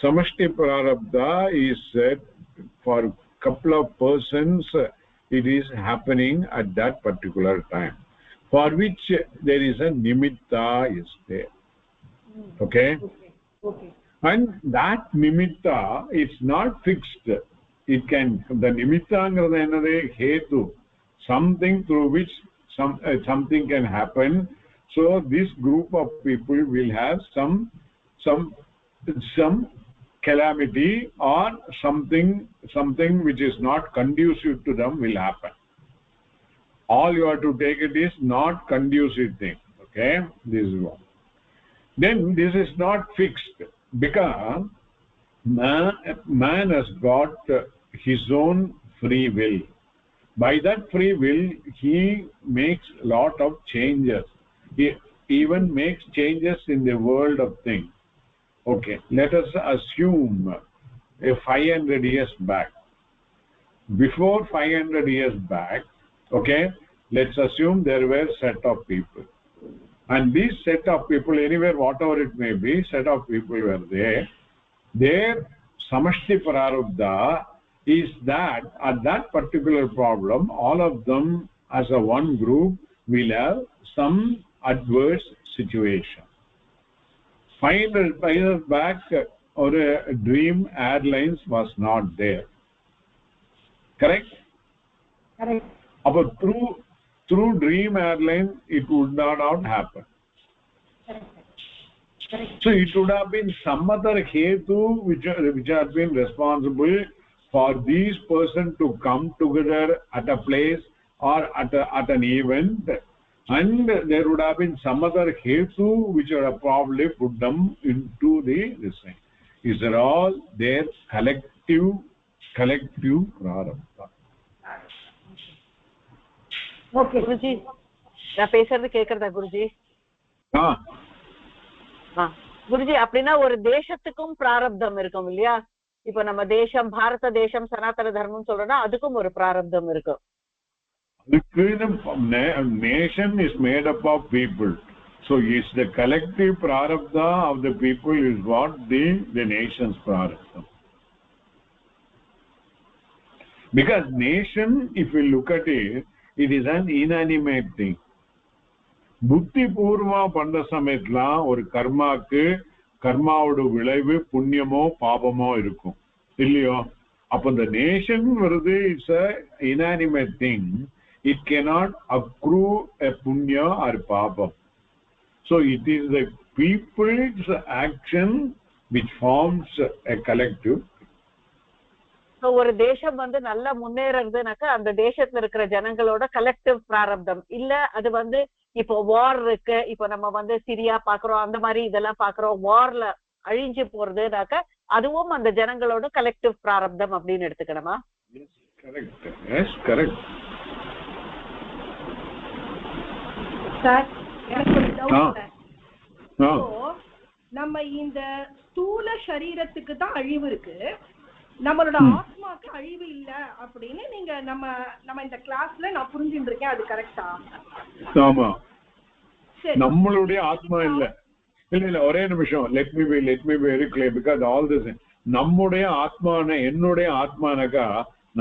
Samashti prarabdha is said for couple of persons it is happening at that particular time, for which there is a nimitta is there. Okay, and that nimitta is not fixed. It can, the nimitta angrada enade hetu, something through which something can happen. So this group of people will have some calamity or something which is not conducive to them will happen. All you have to take it is not conducive thing. Okay, this is one. Then this is not fixed, because man has got his own free will. By that free will he makes a lot of changes. He even makes changes in the world of things. Okay, let us assume 500 years back. Before 500 years back, okay, let's assume there were set of people, and this set of people, anywhere whatever it may be, set of people were there. Their samashti prarabdha is that at that particular problem, all of them as a one group will have some adverse situation. 500 years back, or Dream Airlines was not there. Correct? Correct. But through Dream Airlines, it would not have happened. Correct. So it would have been some other hetu which has been responsible for these person to come together at a place or at an event, and there would have been some other hetu which would have probably put them into this thing. These are all their collective prarabdha. Okay. Guruji நான் பேசுறது கேக்குறதா குருஜி? குருஜி, அப்படின்னா ஒரு தேசத்துக்கும் பிராரப்தம் இருக்கும் இல்லையா? இப்ப நம்ம தேசம், பாரத தேசம், சனாதன தர்மம் சொல்றோம்னா அதுக்கும் ஒரு பிராரப்தம் இருக்கும். Nation is made up of people, so it's the collective prarabdha of the people is what the nation's prarabdha. Because nation, if you look at it, it is an inanimate thing. புத்தி பூர்வமா பண்ற சமயத்துல ஒரு கர்மாவோட விளைவு புண்ணியமோ பாபமோ இருக்கும் இல்லையோ? அப்ப இந்த நேஷன் வருது, it's a inanimate thing. It cannot accrue a punya or papa. So it is the people's action which forms a collective. So ஒரு தேசம் வந்து நல்லா முன்னேறதுனாக்கா அந்த தேசத்துல இருக்கிற ஜனங்களோட கலெக்டிவ் பிராரப்தம் இல்ல. அது வந்து இப்போ வார் இருக்கு, இப்போ நம்ம வந்து சிரியா பாக்குறோம், அந்த மாதிரி இதெல்லாம் பாக்குறோம், வார்ல அழிஞ்சு போறதுனாக்கா அதுவும் அந்த ஜனங்களோட கலெக்டிவ் பிராரப்தம் அப்படின்னு எடுத்துக்கணுமா? சார், எனக்கு ஒரு டவுட். நம்ம இந்த ஸ்தூல சரீரத்துக்கு தான் அழிவு இருக்கு, நம்மளோட ஆத்மாக்கு அழிவு இல்ல அப்படின்னு நீங்க நம்ம இந்த கிளாஸ்ல நான் புரிஞ்சுட்டு இருக்கேன். அது கரெக்டா? ஆமா, நம்மளுடைய ஆத்மா இல்ல. இல்ல ஒரே நிமிஷம், let me be very clear, because all this, நம்முடைய ஆத்மான, என்னுடைய ஆத்மானக்கா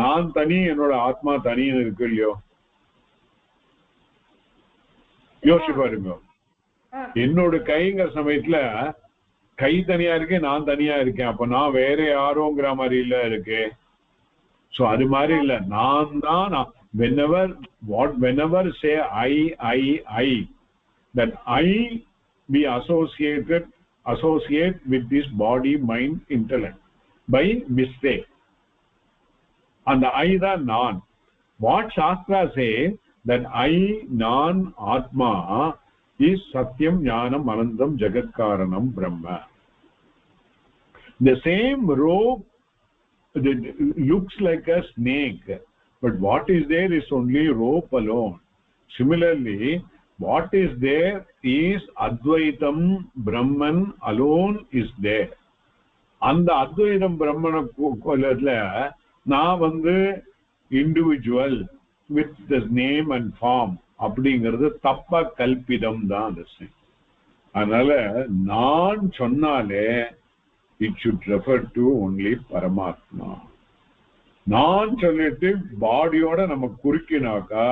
நான் தனி, என்னோட ஆத்மா தனின்னு இருக்கு இல்லையோ? யோசிச்சு பாருங்க. என்னோட கைங்கிற சமயத்துல கை தனியா இருக்கு, நான் தனியா இருக்கேன். அப்ப நான் வேற யாரோங்கிற மாதிரி இல்ல இருக்கு. சோ அது மாதிரி இல்ல, நான் தான். whenever say I, that I be associate with this body, mind, intellect by mistake. And the I தான் நான். What Shastra say that I, non, Atma is Satyam, Jnanam, Anandam, Jagat Karanam, Brahma. The same rope looks like a snake, but what is there is only rope alone. Similarly, what is there is Advaitam, Brahman alone is there. And the Advaitam Brahmana நான் வந்து individual with the name and form அப்படிங்கிறது தப்பா கல்பிதம் தான். அதனால நான் சொன்னாலே it should refer to only பரமாத்மா. நான் சொல்லிட்டு பாடியோட நம்ம குறுக்கினாக்கா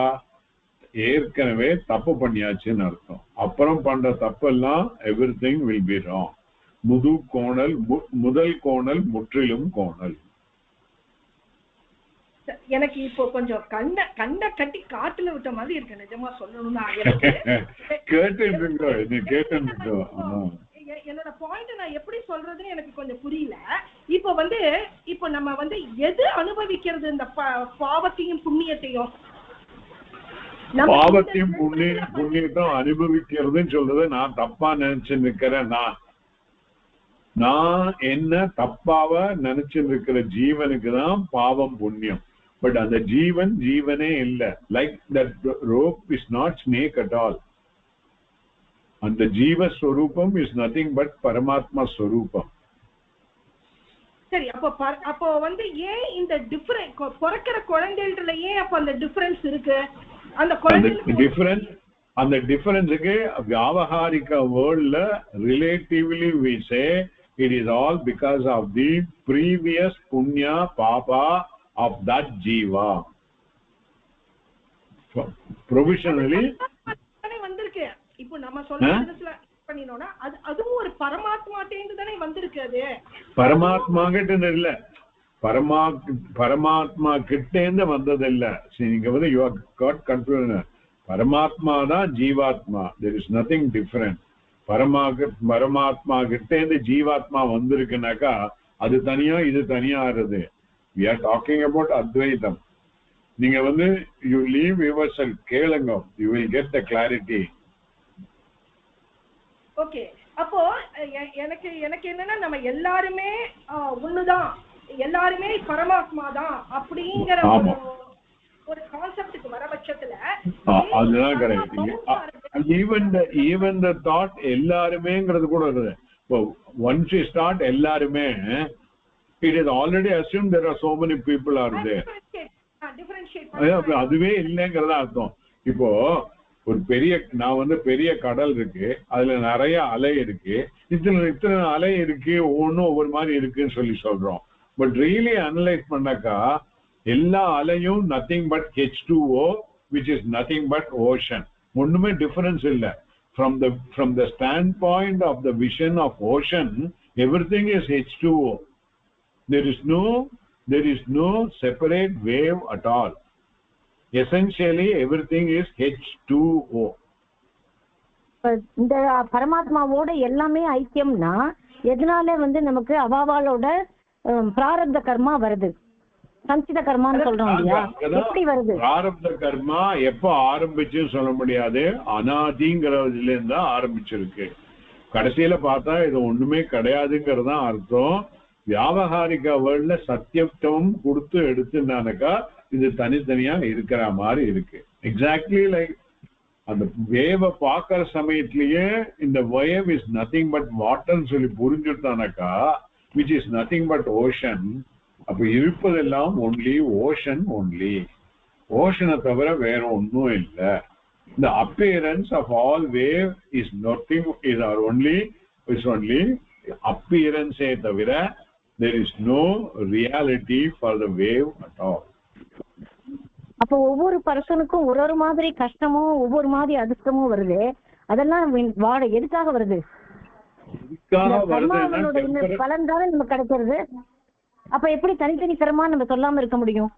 ஏற்கனவே தப்பு பண்ணியாச்சுன்னு அர்த்தம். அப்புறம் பண்ற தப்பெல்லாம் everything will be wrong. முதல் கோணல் முற்றிலும் கோணல். எனக்கு இப்போ கொஞ்சம் கண்ட கட்டி காட்டுல விட்ட மாதிரி இருக்கு, நிஜமா சொல்லணும்னா. என்னோட பாயிண்ட் நான் எப்படி சொல்றதுன்னு எனக்கு கொஞ்சம் புரியல. இப்போ நம்ம எது அனுபவிக்கிறது, இந்த பாவத்தையும் புண்ணியத்தையும்? பாவத்தையும் புண்ணியத்தையும் அனுபவிக்கிறதுன்னு சொல்றது நான் தப்பா நினைச்சு நிக்கிறேன். நான் என்ன தப்பாவ நினைச்சு இருக்கிற ஜீவனுக்கு தான் பாவம் புண்ணியம். பட் அந்த ஜீவனே இல்ல. Like that rope is not snake at all. அந்த ஜீவஸ்வரூபம் இஸ் நத்திங் பட் பரமாத்மா ஸ்வரூபம். சரி, அப்போ ஏன் இந்த டிஃபரன்ஸ் பிறக்கிற குழந்தைகள ஏன் அப்ப அந்த டிஃபரன்ஸ் இருக்கு? அந்த டிஃபரன்ஸுக்கு வியாவகாரிக வேர்ல்ட்ல relatively we say it is all because of the previous punya papa of that jiva. Provisionally வந்திருக்கு. இப்போ நம்ம சொல்றதுல பண்ணினோம்னா அதுவும் ஒரு பரமாத்மாட்டேந்து தானே வந்திருக்கு. அது பரமாத்மா கிட்ட இல்ல, பரமாத்மா கிட்டேந்து வந்தது இல்ல. நீங்க you have got confusion. பரமாத்மா தான் ஜீவாத்மா. there is nothing different. பரமாத்மா கிட்டேந்து ஜீவாத்மா வந்திருக்குனாக்கா அது தனியா இது தனியா ஆறுது. we are talking about advaitam. நீங்க you leave yourself, கேளுங்க, you will get the clarity. Okay, அப்போ எனக்கு என்னன்னா நம்ம எல்லாருமே ஒண்ணுதான், எல்லாருமே பரமாத்மா தான் அப்படிங்கிற ஒரு கான்செப்டுக்கு வர பட்சத்துல அதுதான் கரெக்ட். ஈவன் த தாட் எல்லாருமேங்கிறது கூட இருக்குது. once you start எல்லாருமே, it is already assumed there are so many people are there. அதுவே இல்லைங்கிறதா அர்த்தம். இப்போ ஒரு பெரிய கடல் இருக்கு, அதுல நிறைய அலை இருக்கு, இத்தனை அலை இருக்கு, ஒவ்வொன்றும் ஒவ்வொரு மாதிரி இருக்குன்னு சொல்றோம். பட் ரியலி அனலைஸ் பண்ணாக்கா எல்லா அலையும் nothing but H2O, which is nothing but ocean. ஒண்ணுமே டிஃபரன்ஸ் இல்ல. from the standpoint of the vision of ocean, everything is H2O. there is no separate wave at all. essentially everything is H2O. இந்த பரமாத்மாவோட எல்லாமே ஐக்கியம்னா எதனால நமக்கு அவாவாலோட பிராரப்த கர்மா வருது, சஞ்சித கர்மான்னு சொல்றோம் இல்லையா? எப்படி வருது? பிராரப்த கர்மா எப்ப ஆரம்பிச்சுன்னு சொல்ல முடியாது. அனாதிங்கிறதுல இருந்தா ஆரம்பிச்சிருக்கு. கடைசியில பார்த்தா இது ஒண்ணுமே கிடையாதுங்கிறதா அர்த்தம். வியாவகாரிக வேர்ல்ட்ல சத்தியத்துவம் கொடுத்து எடுத்துனாக்கா இது தனித்தனியா இருக்கிற மாதிரி இருக்கு. எக்ஸாக்ட்லி லைக் அந்த வேவ பாக்குற சமயத்திலேயே இந்த வேவ் இஸ் நத்திங் பட் வாட்டர்னு சொல்லி புரிஞ்சுட்டானாக்கா which is nothing but ocean. அப்ப இருப்பதெல்லாம் ஒன்லி ஓஷன், ஒன்லி ஓஷனை தவிர வேற ஒன்னும் இல்லை. இந்த appearance of all wave is nothing, is only appearance தவிர there is no reality for the wave at all. அப்போ ஒவ்வொரு பர்சனுக்கும் ஒரு மாதிரி கஷ்டமும் ஒவ்வொரு மாதிரி அதிர்ஷ்டமும் வருது. அதெல்லாம் எதுக்காக வருது? பலன் தானே நம்ம கிடைக்கிறது. அப்ப எப்படி தனித்தனி கர்மா நம்ம சொல்லாம இருக்க முடியும்?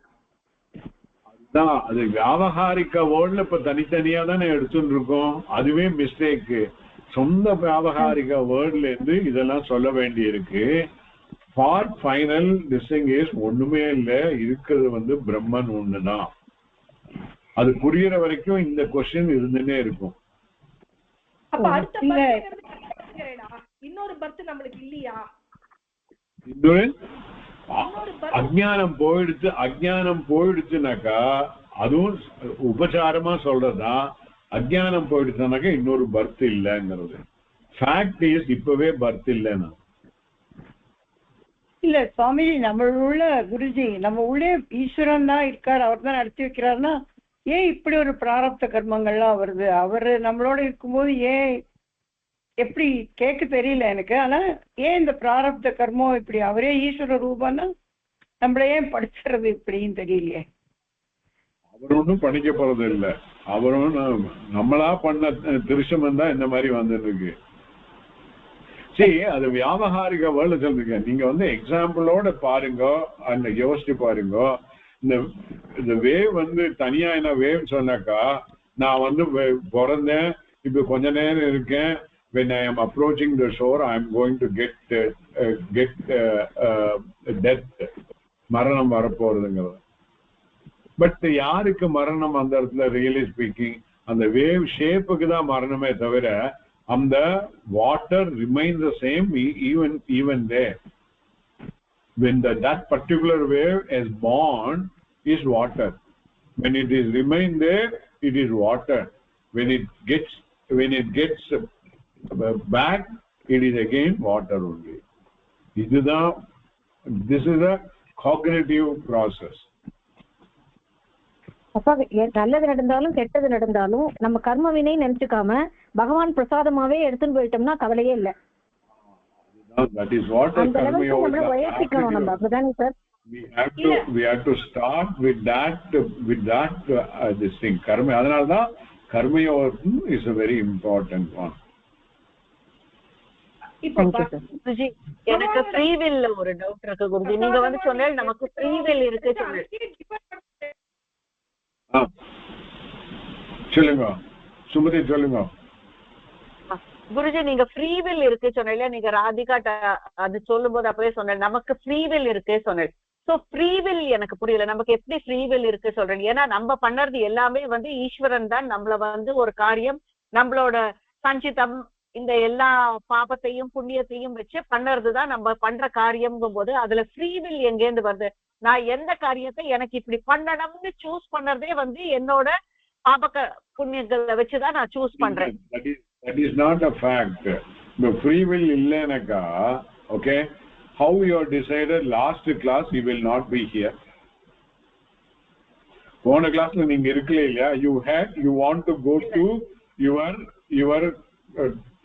அது வியாவகாரிக்க வேர்ல்ட்ல இப்ப தனித்தனியா தானே எடுத்துட்டு இருக்கோம். அதுவே மிஸ்டேக். சொந்த வியாவகாரிக வேர்ல்ட்ல இருந்து இதெல்லாம் சொல்ல வேண்டி இருக்கு. ஃபார் ஃபைனல் டிஸ்டிங் இஸ் ஒண்ணுமே இல்ல, இருக்கிறது பிரம்மன் ஒண்ணுதான். அது புரியுற வரைக்கும் இந்த கொஸ்டின் இருந்துட்டே இருக்கும். இன்னொரு பர்த் நம்மளுக்கு இல்லையா? அஜ்ஞானம் போயிடுச்சுனாக்கா அதுவும் உபசாரமா சொல்றதா. அஜ்ஞானம் போயிடுச்சுனாக்கா இன்னொரு பர்த் இல்லைங்கிறது. ஃபேக்ட் இஸ் இப்பவே பர்த் இல்லைன்னா இல்ல சுவாமிஜி, நம்மளுள்ள குருஜி நம்ம உள்ளே ஈஸ்வரன் தான் இருக்காரு, அவர் தான் நடத்தி வைக்கிறாருன்னா ஏன் இப்படி ஒரு பிராரப்த கர்மங்கள்லாம் வருது? அவரு நம்மளோட இருக்கும்போது ஏன் எப்படி கேட்க தெரியல எனக்கு. ஆனா ஏன் இந்த பிராரப்த கர்மம் இப்படி? அவரே ஈஸ்வர ரூபம்னா நம்மள ஏன் படிச்சுறது இப்படின்னு தெரியலையே. அவர் ஒன்றும் படிக்க போறது இல்லை. அவரும் நம்மளா பண்ண திருஷம் தான் இந்த மாதிரி வந்துருக்கு. சரி, அது வியாபகாரிக வேர்ல்டு சொல்றீங்க. நீங்க எக்ஸாம்பிளோட பாருங்க, அந்த யோசிச்சு பாருங்க. இந்த வேவ் தனியா என்ன வேவ் சொன்னாக்கா, நான் பிறந்தேன், இப்ப கொஞ்ச நேரம் இருக்கேன், when I am approaching the shore I am going to get death, maranam varaporadunga. But யாருக்கு மரணம் அந்த இடத்துல ரியலி ஸ்பீக்கிங் அந்த வேவ் ஷேப்புக்கு தான் மரணமே தவிர அந்த water remains the same even there. When that particular wave is born is water. When it is remain there, it is water. When it gets back, it is again water only. This is a cognitive process. அப்பா நல்லது நடந்தாலும் கெட்டது நடந்தாலும் நம்ம கர்ம வினை நினைச்சுக்காம பகவான் பிரசாதமாவே எடுத்துன்னு போயிட்டோம்னா கவலையே இல்லை. That is what karma yoga sir. We have to start with that this thing karma. Adanal da karma yoga is a very important one. Guruji எனக்கு ஃப்ரீ வில் ஒரு டவுட் இருக்கு குருஜி. நீங்க வந்து சொன்னீங்க நமக்கு ஃப்ரீ வில் இருக்கு சொல்லுங்க சுமதி சொல்லுங்க. குருஜி நீங்க ஃப்ரீ வில் இருக்கு சொன்னீங்க, நீங்க ராதிகா அது சொல்லும் போது அப்பவே சொன்ன நமக்கு ஃப்ரீ வில் இருக்கு சொன்னேன். சோ ஃப்ரீ வில் எனக்கு புரியல, நமக்கு எப்படி ஃப்ரீ வில் இருக்கு சொல்றீங்க? ஏன்னா நம்ம பண்ணறது எல்லாமே வந்து ஈஸ்வரன் தான் நம்மள வந்து ஒரு காரியம் நம்மளோட சஞ்சிதம் இந்த எல்லா பாபத்தையும் புண்ணியத்தையும் வச்சு பண்ணறதுதான் நம்ம பண்ற காரியம்ங்கும் போது அதுல ஃப்ரீ வில் எங்கேருந்து வருது? நான் எந்த காரியத்தை எனக்கு இப்படி பண்ணணும்னு சூஸ் பண்றதே வந்து என்னோட பாப புண்ணியங்களை வச்சுதான் நான் சூஸ் பண்றேன். That is not a fact. The free will illenaka, okay? How you have decided last class you will not be here. One class la neenga irukle illa, you want to go to your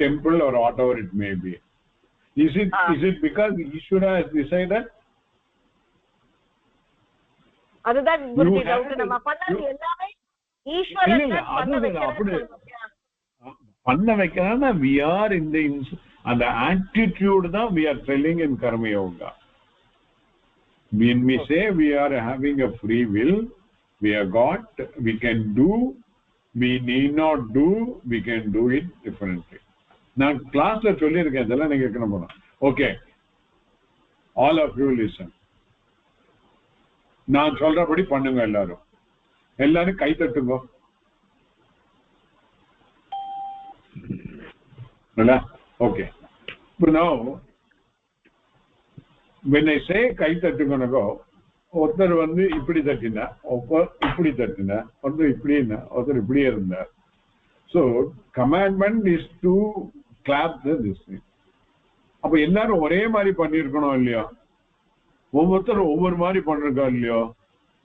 temple or whatever it may be. Is it because Ishvara has decided? அதுதான் Guruji doubt. நம்ம பண்ணது எல்லாமே ஈஸ்வரன் பண்ண வைக்கிறான்னா we are in the அந்த attitude தான் we are telling in karma yoga. When we say we are having a free will, we have got, we can do, we need not do, we can do it differently. நான் கிளாஸ்ல சொல்லியிருக்கேன், இதெல்லாம் நீங்க கேட்கணும் போனோம். Okay, all of you listen. நான் சொல்றபடி பண்ணுங்க, எல்லாரும் கை தட்டுங்க. Okay. But now, when I say kai tattungo, ஒருத்தர் வந்து இப்படி தட்டினா, ஒருத்தர் இப்படி தட்டினா, ஒருத்தர் இப்படின்னா, ஒருத்தர் இப்படியே இருந்தார். So commandment is to clap this thing. அப்ப எல்லாரும் ஒரே மாதிரி பண்ணிருக்கணும் இல்லையா? ஒவ்வொருத்தரும் ஒவ்வொரு மாதிரி பண்ணிருக்கா இல்லையோ?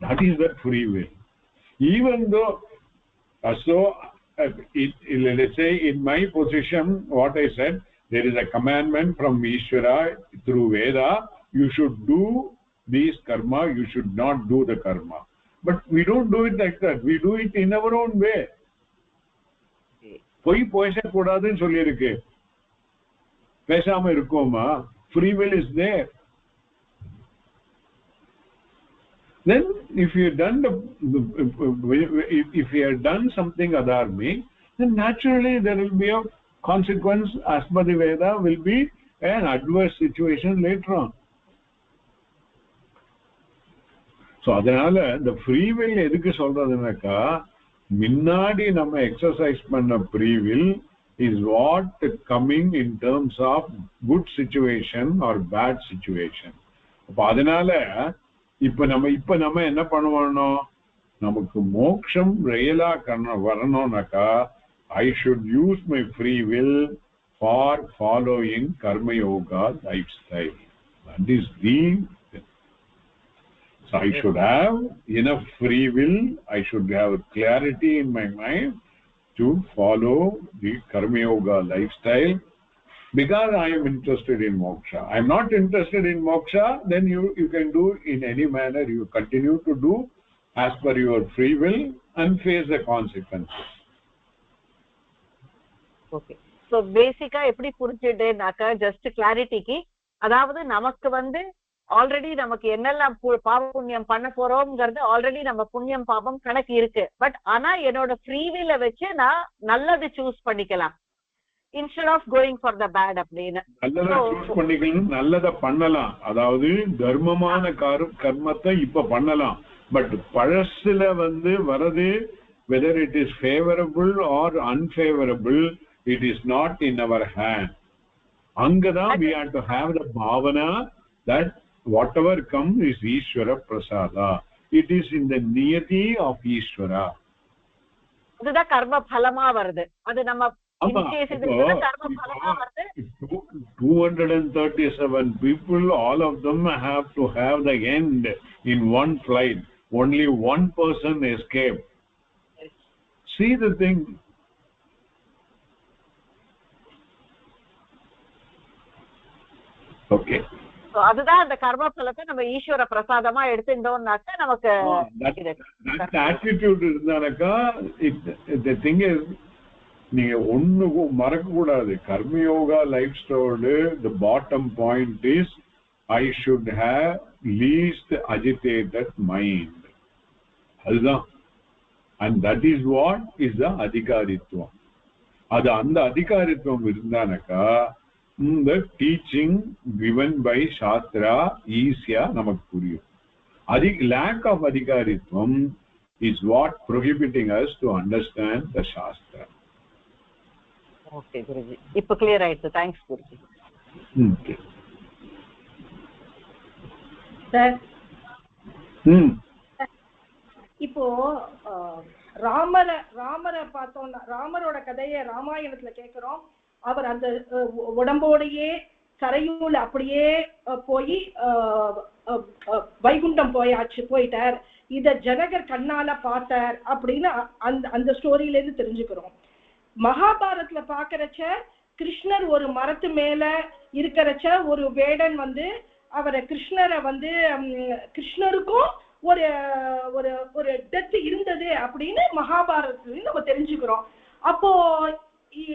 That is that free will. Even though let's say in my position, what I said, there is a commandment from Ishvara through Veda, you should do this karma, you should not do the karma. But we don't do it like that. We do it in our own way. போய் பேசக்கூடாதுன்னு சொல்லியிருக்கு, பேசாம இருக்கோமா? Free will is there. Then if you have done something adharmic, then naturally there will be a consequence. As per the Veda, will be an adverse situation later on. So adanal the free will edukku solradunaka, minnadi nama exercise panna free will is what coming in terms of good situation or bad situation. appo adanal இப்ப நம்ம என்ன பண்ணுவோம்? நமக்கு மோட்சம் ரியலா வரணும்னாக்கா I should use my free will for following karma yoga lifestyle. That is the so I should have enough free will, I should have clarity in my mind to follow the karma yoga lifestyle. Because I am interested in moksha. I am not interested in moksha, then you can do in any manner. You continue to do as per your free will and face the consequences. Okay. So basically, எப்படி புரிஞ்சிட்டேனாக்கா just clarityக்கு, அதாவது நமக்கு வந்து already நமக்கு என்னெல்லாம் பாவ புண்ணியம் பண்ண போறோம்ங்கிறது already நம்ம புண்ணியம் பாவம் கணக்கு இருக்கு. பட் ஆனா என்னோட ஃப்ரீ வில்ல வச்சு நான் நல்லது சூஸ் பண்ணிக்கலாம். instead of going for the bad அப்படின்னு. நல்லதா சூஸ் பண்ணிக்கணும், நல்லத பண்ணலாம். அதாவது தர்மமான கர்மத்தை இப்ப பண்ணலாம். பட் பழசுல வரது whether it is favorable or unfavorable, it is not in our hand. Angada we have to have the bhavana that whatever comes is Ishvara prasada. It is in the niyati of Ishvara. அதுதான் கர்ம பலமா வருது. அது நம்ம in case இதுல கர்ம பலமா வருது. 237 people, all of them have to have the end in one flight. Only one person escaped. See the thing. Okay. So அதுதான் அந்த கர்ம பலத்தை நம்ம ஈஸ்வர பிரசாதமா எடுத்துட்டோம்னாக்க நமக்கு that attitude இருந்தானக்கா the thing is நீங்க ஒண்ணு மறக்க கூடாது. Karma yoga life style the bottom point is I should have least agitated mind. அதுதான். And that is what is the adhikaritvam. அது அந்த அதிகாரித்துவம் இருந்தானக்கா இந்த டீச்சிங் given by சாஸ்திரா ஈஸியா நமக்கு புரியும். lack of adhikaritvam is what prohibiting us to understand the shastra. Okay Guruji, இப்ப clear ஆயிடுச்சு. Thanks Guruji. Okay. Sir இப்போ ராமரை பார்த்தோம்னா ராமரோட கதையை ராமாயணத்துல கேட்கிறோம். அவர் அந்த உடம்போடையே சரையூல அப்படியே போய் வைகுண்டம் போயிட்டார். இத ஜனகர் கண்ணால பார்த்தார் அப்படின்னு அந்த ஸ்டோரியில இருந்து தெரிஞ்சுக்கிறோம். மகாபாரதத்துல பாக்குறச்ச கிருஷ்ணர் ஒரு மரத்து மேல இருக்கிறச்ச ஒரு வேடன் அவரை கிருஷ்ணரை கிருஷ்ணருக்கும் ஒரு ஒரு ஒரு டெத் இருந்தது அப்படின்னு மகாபாரதத்துல நம்ம தெரிஞ்சுக்கிறோம். அப்போ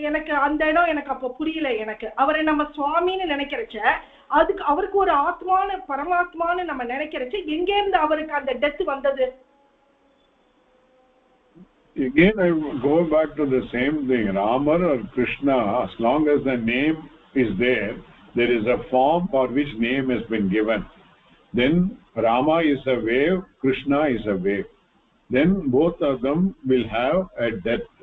எனக்கு அந்த இடம் எனக்கு அப்போ புரியல. எனக்கு அவரை நம்ம சுவாமின்னு நினைக்கிறச்ச அதுக்கு அவருக்கு ஒரு ஆத்மான பரமாத்மான்னு நம்ம நினைக்கிறச்ச எங்க இருந்து அவருக்கு அந்த டெத் வந்தது? Again I go back to the same thing. Rama or Krishna, as long as the name is there, there is a form for which name has been given. Then Rama is a wave, Krishna is a wave. Then both of them will have a depth.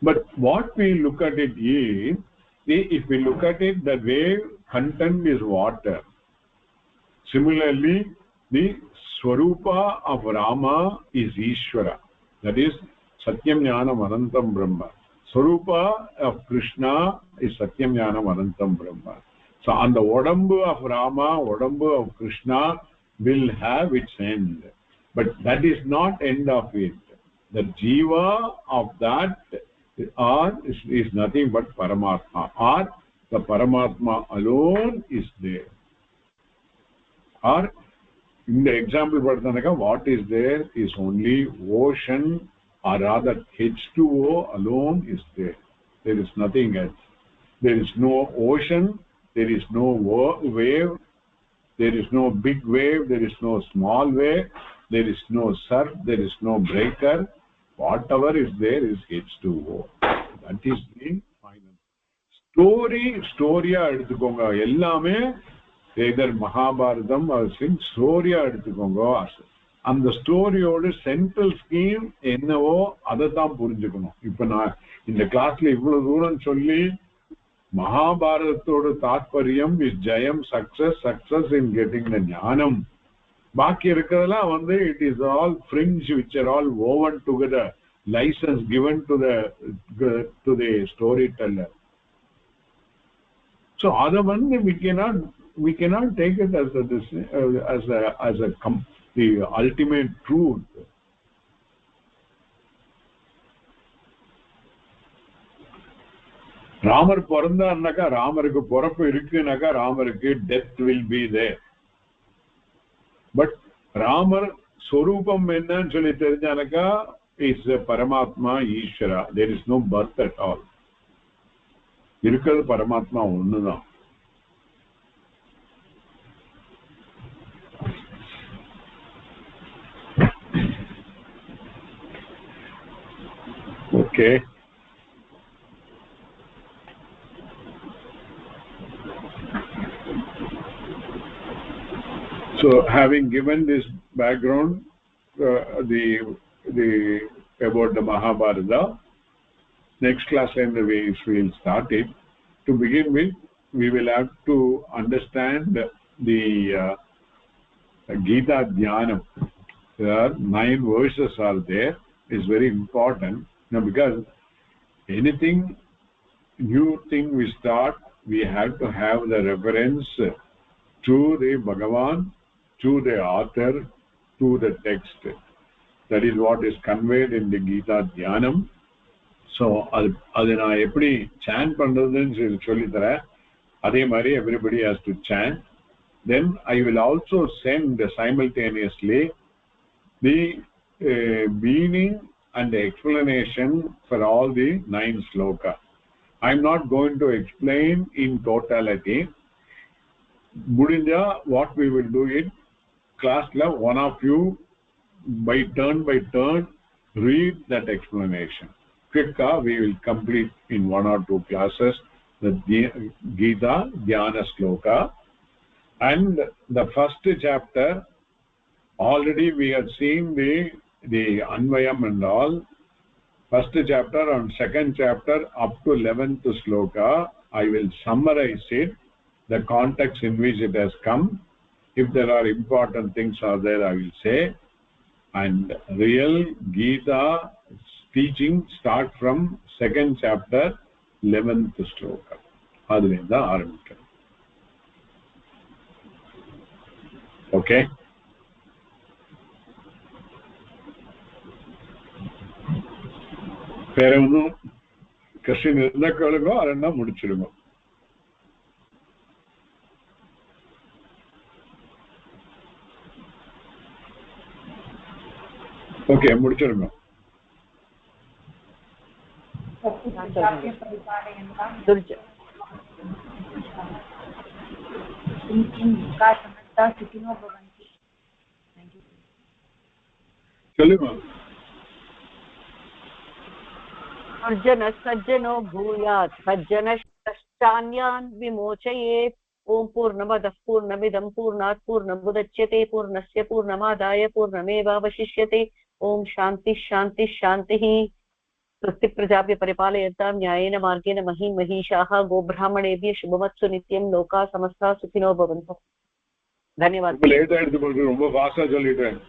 But what we look at it is, if we look at it, the wave content is water. Similarly, the Swarupa of Rama is Ishvara. That is Satyam Jnanam Anantam Brahma. Swarupa of Krishna is Satyam Jnanam Anantam Brahma. So on the odambu of Rama, odambu of Krishna will have its end. But that is not end of it. The jiva of that is nothing but Paramatma. Or the Paramatma alone is there. Or in the example, what is there is only ocean, or rather H2O alone is there. There is nothing else. There is no ocean, there is no wave, there is no big wave, there is no small wave, there is no surf, there is no breaker. Whatever is there is H2O. That is the final story-ஆ எடுத்துக்கோங்க. எல்லாமே either Mahabharatam or ஸ்டோரியா எடுத்துக்கோங்க. அந்த ஸ்டோரியோட central scheme என்னவோ அதை தான் புரிஞ்சுக்கணும். இப்ப நான் இந்த கிளாஸ்ல இவ்வளவு தூரம் சொல்லி மகாபாரதத்தோட தாற்பயம் is Jayam, success in getting the ஞானம். பாக்கி இருக்கிறதெல்லாம் it is all fringe which are all woven together, license given to the storyteller. So other one we cannot take it as the ultimate truth. Ramar பிறந்தார்னாக்கா ராமருக்கு பிறப்பு இருக்குனாக்கா ராமருக்கு death will be there. But Ramar ஸ்வரூபம் என்னன்னு சொல்லி தெரிஞ்சானாக்கா இஸ் பரமாத்மா ஈஸ்வரா. There is no birth at all. இருக்கிறது பரமாத்மா ஒண்ணுதான். Okay. So having given this background, the about the Mahabharata, next class and the way we will start it. To begin with, we will have to understand the Gita Dhyanam. There are 9 verses are there. It's very important. Now, because anything new thing we start, we have to have the reference to the Bhagavan, to the author, to the text. That is what is conveyed in the Gita Dhyanam. So adu na eppadi chant pandradhu solli thara adhe mari everybody has to chant. Then I will also send simultaneously the meaning and the explanation for all the 9 sloka. I am not going to explain in totality. Mudinja, what we will do it, class la one of you by turn read that explanation. Quicker we will complete in 1 or 2 classes the Gita Dhyana Sloka. And the first chapter, already we have seen the Anvayam and all. First chapter and second chapter up to 11th sloka, I will summarize it, the context in which it has come. If there are important things are there, I will say. And real Gita teaching start from second chapter 11th sloka. Aduvenda aarambikkaram. Okay. வேற ஒன்றும் question இருந்தா கேளுங்க, அதென்னா முடிச்சிடுங்க. Okay, முடிச்சிடுங்க. சொல்லுங்க. अर्जुन सज्जनो भूयात् सज्जनश्चान्यान् विमोचयेत्. ओम पूर्णमदः पूर्णमिदं पूर्णात् पूर्णमुदच्यते पूर्णस्य पूर्णमादाय पूर्णमेवावशिष्यते. ओम शांति शांति शांतिः. स्वस्ति प्रजाभ्य परिपालयन्तां न्यायेन मार्गेण महीं महिषाः गोब्राह्मणेभ्यः शुभमत्सु नित्यं लोकाः समस्ताः सुखिनो भवन्तु. धन्यवाद. லேட் ஆயிடுச்சு, ரொம்ப ஃபாஸ்டா சொல்லிட்டேன்.